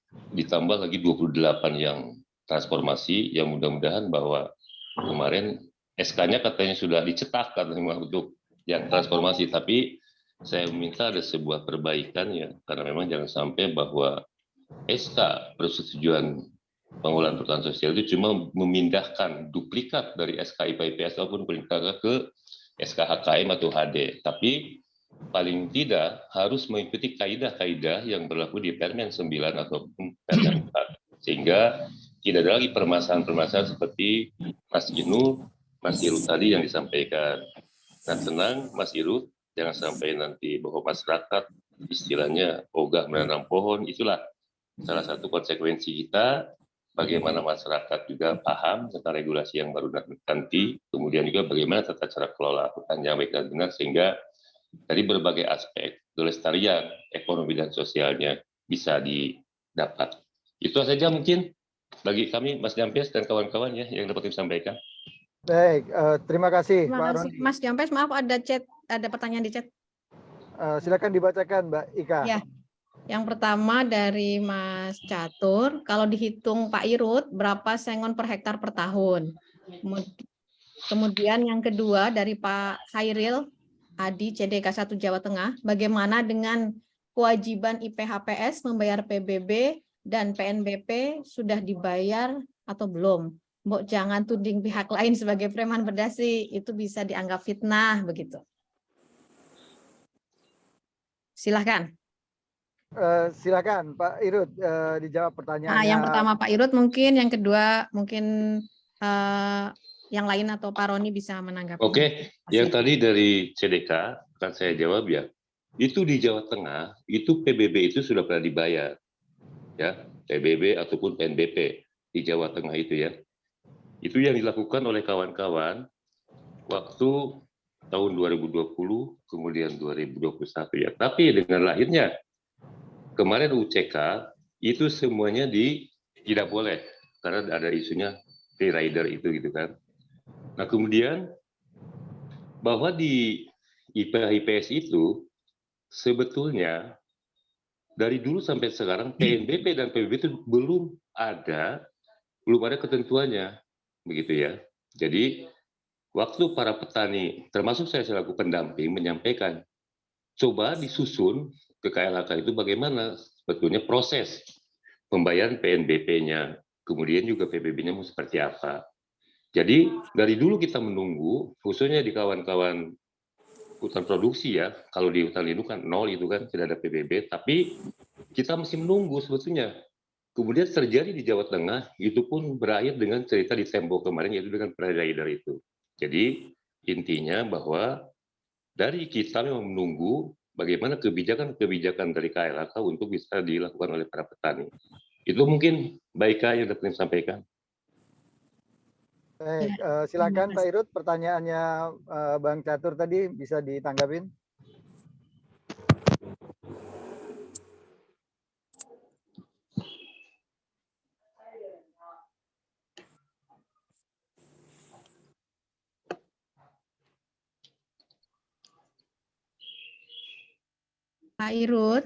ditambah lagi 28 yang transformasi yang mudah-mudahan bahwa kemarin SK-nya katanya sudah dicetak katanya untuk yang transformasi tapi saya minta ada sebuah perbaikan ya karena memang jangan sampai bahwa SK persetujuan pengelolaan perhutanan sosial itu cuma memindahkan duplikat dari SK IPA-IPS ataupun perintah ke SK HKM atau HD tapi paling tidak harus mengikuti kaidah-kaidah yang berlaku di Permen 9 ataupun Permen 4 sehingga tidak ada lagi permasalahan-permasalahan seperti Mas Inu, Mas Irut tadi yang disampaikan. Nah tenang Mas Irut, jangan sampai nanti bahwa masyarakat istilahnya ogah menanam pohon, itulah salah satu konsekuensi kita bagaimana masyarakat juga paham tentang regulasi yang baru nanti, kemudian juga bagaimana tata cara kelola hutan yang baik dan benar sehingga dari berbagai aspek kelestarian, ekonomi dan sosialnya bisa didapat. Itu saja mungkin bagi kami Mas Jampes dan kawan-kawan ya yang dapat disampaikan. Baik, terima kasih Terima Pak kasih. Roni. Mas Jampes, maaf ada pertanyaan di chat. Silakan dibacakan Mbak Ika. Ya. Yang pertama dari Mas Catur, kalau dihitung Pak Irut berapa sengon per hektar per tahun? Kemudian yang kedua dari Pak Hairil Adi CDK 1 Jawa Tengah, bagaimana dengan kewajiban IPHPS membayar PBB dan PNBP sudah dibayar atau belum? Mbok jangan tuding pihak lain sebagai preman berdasi, itu bisa dianggap fitnah begitu. Silahkan. Silakan Pak Irut dijawab pertanyaannya. Yang pertama Pak Irut mungkin, yang kedua mungkin yang lain atau Pak Roni bisa menanggapi. Oke, yang tadi dari CDK akan saya jawab ya. Itu di Jawa Tengah, itu PBB itu sudah pernah dibayar. Ya, PBB ataupun PNBP di Jawa Tengah itu ya. Itu yang dilakukan oleh kawan-kawan waktu tahun 2020, kemudian 2021 ya. Tapi dengan lahirnya kemarin UCK, itu semuanya tidak boleh. Karena ada isunya free rider itu gitu kan. Nah kemudian bahwa di IPS itu sebetulnya dari dulu sampai sekarang PNBP dan PBB itu belum ada ketentuannya, begitu ya. Jadi waktu para petani, termasuk saya selaku pendamping menyampaikan, coba disusun ke KLHK itu bagaimana sebetulnya proses pembayaran PNBP-nya, kemudian juga PBB-nya mau seperti apa. Jadi dari dulu kita menunggu, khususnya di kawan-kawan hutan produksi ya, kalau di hutan lindung kan nol itu kan, tidak ada PBB, tapi kita masih menunggu sebetulnya. Kemudian terjadi di Jawa Tengah, itu pun berakhir dengan cerita di Tembo kemarin, yaitu dengan rider itu. Jadi intinya bahwa dari kita memang menunggu bagaimana kebijakan-kebijakan dari KLHK untuk bisa dilakukan oleh para petani. Itu mungkin baik yang dapat saya sampaikan. Baik, silakan Pak Irut, pertanyaannya Bang Catur tadi bisa ditanggapin. Pak Irut.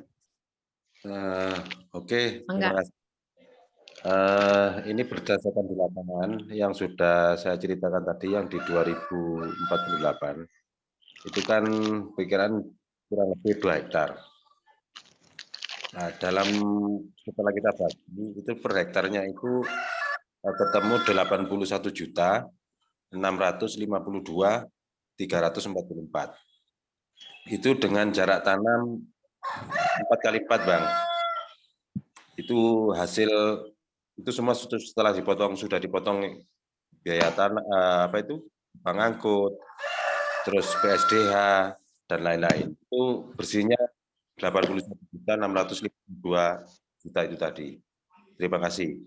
Oke, terima kasih. Ini berdasarkan di lapangan yang sudah saya ceritakan tadi yang di 2048 itu kan pikiran kurang lebih 2 hektar. Nah, setelah kita bagi itu per hektarnya itu ketemu 81.652.344. Itu dengan jarak tanam 4 kali 4, Bang. Itu hasil itu semua setelah sudah dipotong biaya tanah pengangkut, terus PSDH dan lain-lain. Itu bersihnya 81.652.000 itu tadi. Terima kasih.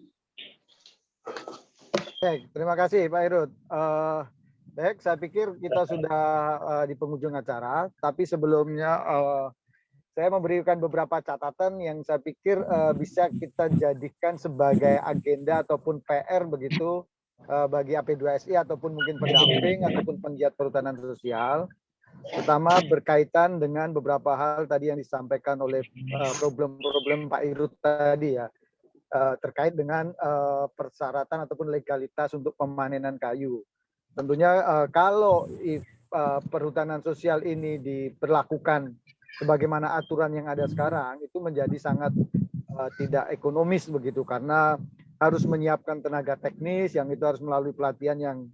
Baik, terima kasih Pak Irut. Baik, saya pikir kita sudah di penghujung acara, tapi sebelumnya saya memberikan beberapa catatan yang saya pikir bisa kita jadikan sebagai agenda ataupun PR begitu bagi AP2SI ataupun mungkin pendamping ataupun penggiat perhutanan sosial. Pertama berkaitan dengan beberapa hal tadi yang disampaikan oleh problem-problem Pak Irut tadi ya, terkait dengan persyaratan ataupun legalitas untuk pemanenan kayu. Tentunya kalau perhutanan sosial ini diberlakukan sebagaimana aturan yang ada sekarang, itu menjadi sangat tidak ekonomis begitu, karena harus menyiapkan tenaga teknis yang itu harus melalui pelatihan yang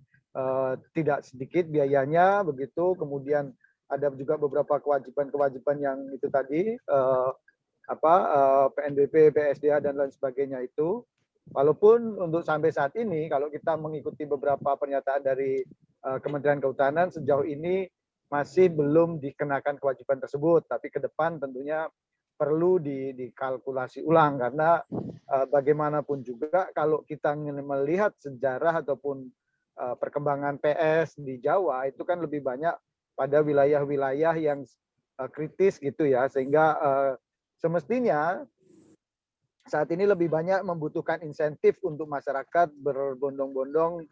tidak sedikit biayanya begitu. Kemudian ada juga beberapa kewajiban-kewajiban yang itu tadi PNBP, PSDA dan lain sebagainya itu. Walaupun untuk sampai saat ini kalau kita mengikuti beberapa pernyataan dari Kementerian Kehutanan sejauh ini masih belum dikenakan kewajiban tersebut, tapi ke depan tentunya perlu dikalkulasi ulang karena bagaimanapun juga kalau kita melihat sejarah ataupun perkembangan PS di Jawa itu kan lebih banyak pada wilayah-wilayah yang kritis gitu ya, sehingga semestinya saat ini lebih banyak membutuhkan insentif untuk masyarakat berbondong-bondong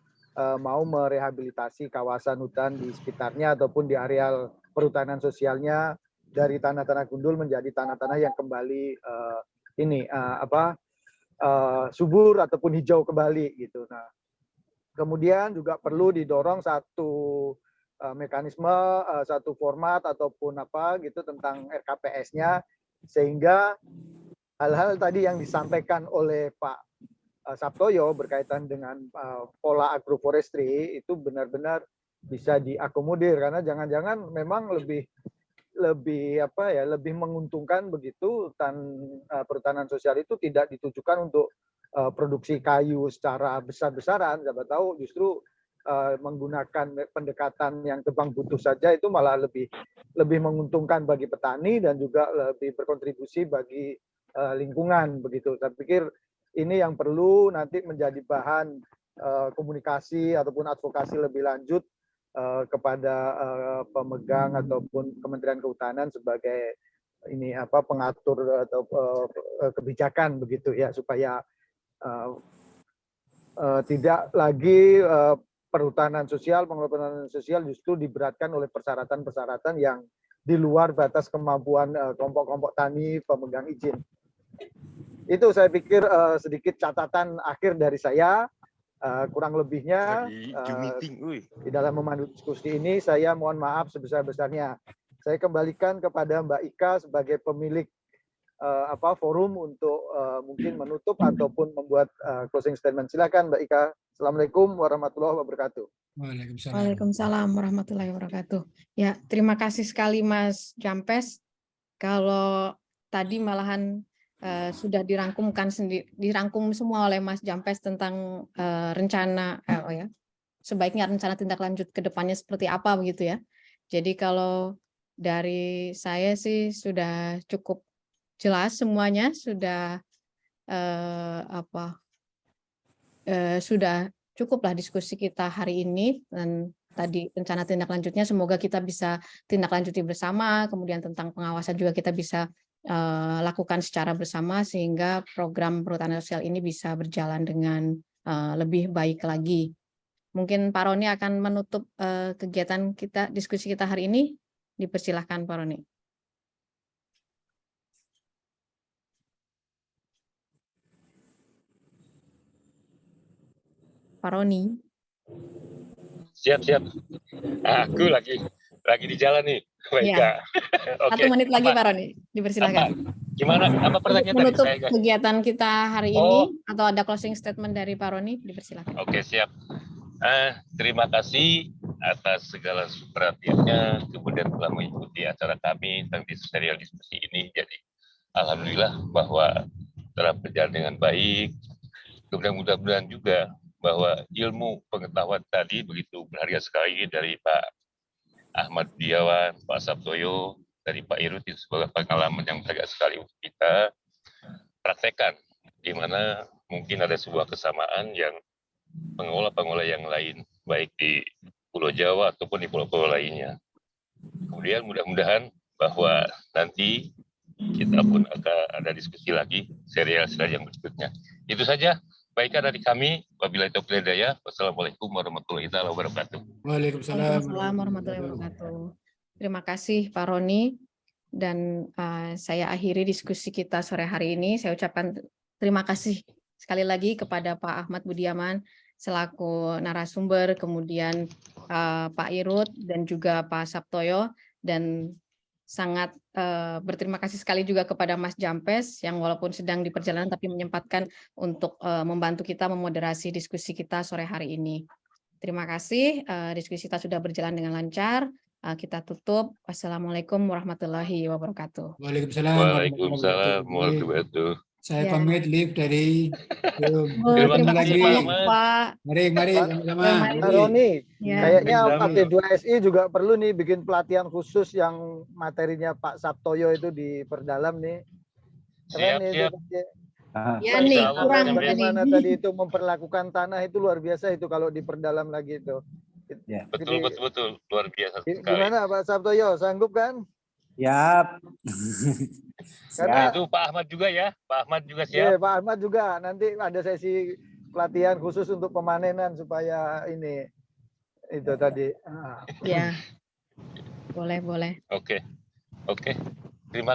mau merehabilitasi kawasan hutan di sekitarnya ataupun di areal perhutanan sosialnya dari tanah-tanah gundul menjadi tanah-tanah yang kembali subur ataupun hijau kembali gitu. Nah, kemudian juga perlu didorong satu mekanisme, satu format ataupun apa gitu tentang RKPS-nya sehingga hal-hal tadi yang disampaikan oleh Pak Saptoyo berkaitan dengan pola agroforestry itu benar-benar bisa diakomodir karena jangan-jangan memang lebih menguntungkan begitu perhutanan sosial itu tidak ditujukan untuk produksi kayu secara besar-besaran. Siapa tahu justru menggunakan pendekatan yang tebang putus saja itu malah lebih menguntungkan bagi petani dan juga lebih berkontribusi bagi lingkungan begitu. Saya pikir ini yang perlu nanti menjadi bahan komunikasi ataupun advokasi lebih lanjut kepada pemegang ataupun Kementerian Kehutanan sebagai ini pengatur atau kebijakan begitu ya, supaya tidak lagi perhutanan sosial, pengelolaan perhutanan sosial justru diberatkan oleh persyaratan-persyaratan yang di luar batas kemampuan kelompok-kelompok tani pemegang izin. Itu saya pikir sedikit catatan akhir dari saya. Kurang lebihnya di dalam memandu diskusi ini saya mohon maaf sebesar-besarnya. Saya kembalikan kepada Mbak Ika sebagai pemilik forum untuk mungkin menutup ataupun membuat closing statement. Silakan Mbak Ika. Assalamualaikum warahmatullahi wabarakatuh. Waalaikumsalam warahmatullahi wabarakatuh. Ya, terima kasih sekali Mas Jampes. Kalau tadi malahan sudah dirangkum semua oleh Mas Jampes tentang rencana sebaiknya rencana tindak lanjut ke depannya seperti apa begitu ya. Jadi kalau dari saya sih sudah cukup jelas semuanya, sudah sudah cukuplah diskusi kita hari ini, dan tadi rencana tindak lanjutnya semoga kita bisa tindak lanjuti bersama, kemudian tentang pengawasan juga kita bisa lakukan secara bersama sehingga program perhutanan sosial ini bisa berjalan dengan lebih baik lagi. Mungkin Pak Roni akan menutup kegiatan kita, diskusi kita hari ini. Dipersilahkan Pak Roni. Pak Roni. Siap. Aku lagi di jalan nih. Baik, ya. Oke. 1 menit lagi Pak Roni, dipersilakan. Gimana? Apa pertanyaan tadi? Menutup kegiatan kita hari ini atau ada closing statement dari Pak Roni, dipersilakan. Oke, siap. Terima kasih atas segala perhatiannya, kemudian telah mengikuti acara kami tentang serial diskusi ini. Jadi alhamdulillah bahwa telah berjalan dengan baik. Kemudian mudah-mudahan juga bahwa ilmu pengetahuan tadi begitu berharga sekali dari Pak Ahmad Budiawan, Pak Sabtoyo, dari Pak Irut, itu sebagai pengalaman yang berharga sekali untuk kita praktekkan, di mana mungkin ada sebuah kesamaan yang pengelola yang lain, baik di Pulau Jawa ataupun di pulau-pulau lainnya. Kemudian mudah-mudahan bahwa nanti kita pun akan ada diskusi lagi serial yang berikutnya. Itu saja. Baikkan dari kami. Wabillahi taufiq wal hidayah. Wassalamualaikum warahmatullahi wabarakatuh. Waalaikumsalam warahmatullahi wabarakatuh. Terima kasih Pak Roni. Dan saya akhiri diskusi kita sore hari ini. Saya ucapkan terima kasih sekali lagi kepada Pak Ahmad Budiaman selaku narasumber, kemudian Pak Irut dan juga Pak Sabtoyo, dan sangat berterima kasih sekali juga kepada Mas Jampes yang walaupun sedang di perjalanan tapi menyempatkan untuk membantu kita memoderasi diskusi kita sore hari ini. Terima kasih, diskusi kita sudah berjalan dengan lancar. Kita tutup. Wassalamualaikum warahmatullahi wabarakatuh. Waalaikumsalam warahmatullahi wabarakatuh. Saya pamit live dari terima kasih Pak. Mari sama-sama. Pak Roni, kayaknya P2SI juga perlu nih bikin pelatihan khusus yang materinya Pak Sabtoyo itu diperdalam nih. Siap. Ya nih, kurang bagaimana tadi itu memperlakukan tanah itu luar biasa itu kalau diperdalam lagi itu. Ya. Betul, luar biasa sekali. Gimana Pak Sabtoyo, sanggup kan? Siap. Karena itu Pak Ahmad juga ya, Pak Ahmad juga siap. Iya, Pak Ahmad juga. Nanti ada sesi pelatihan khusus untuk pemanenan supaya ini itu tadi. Ya, boleh. Oke. Terima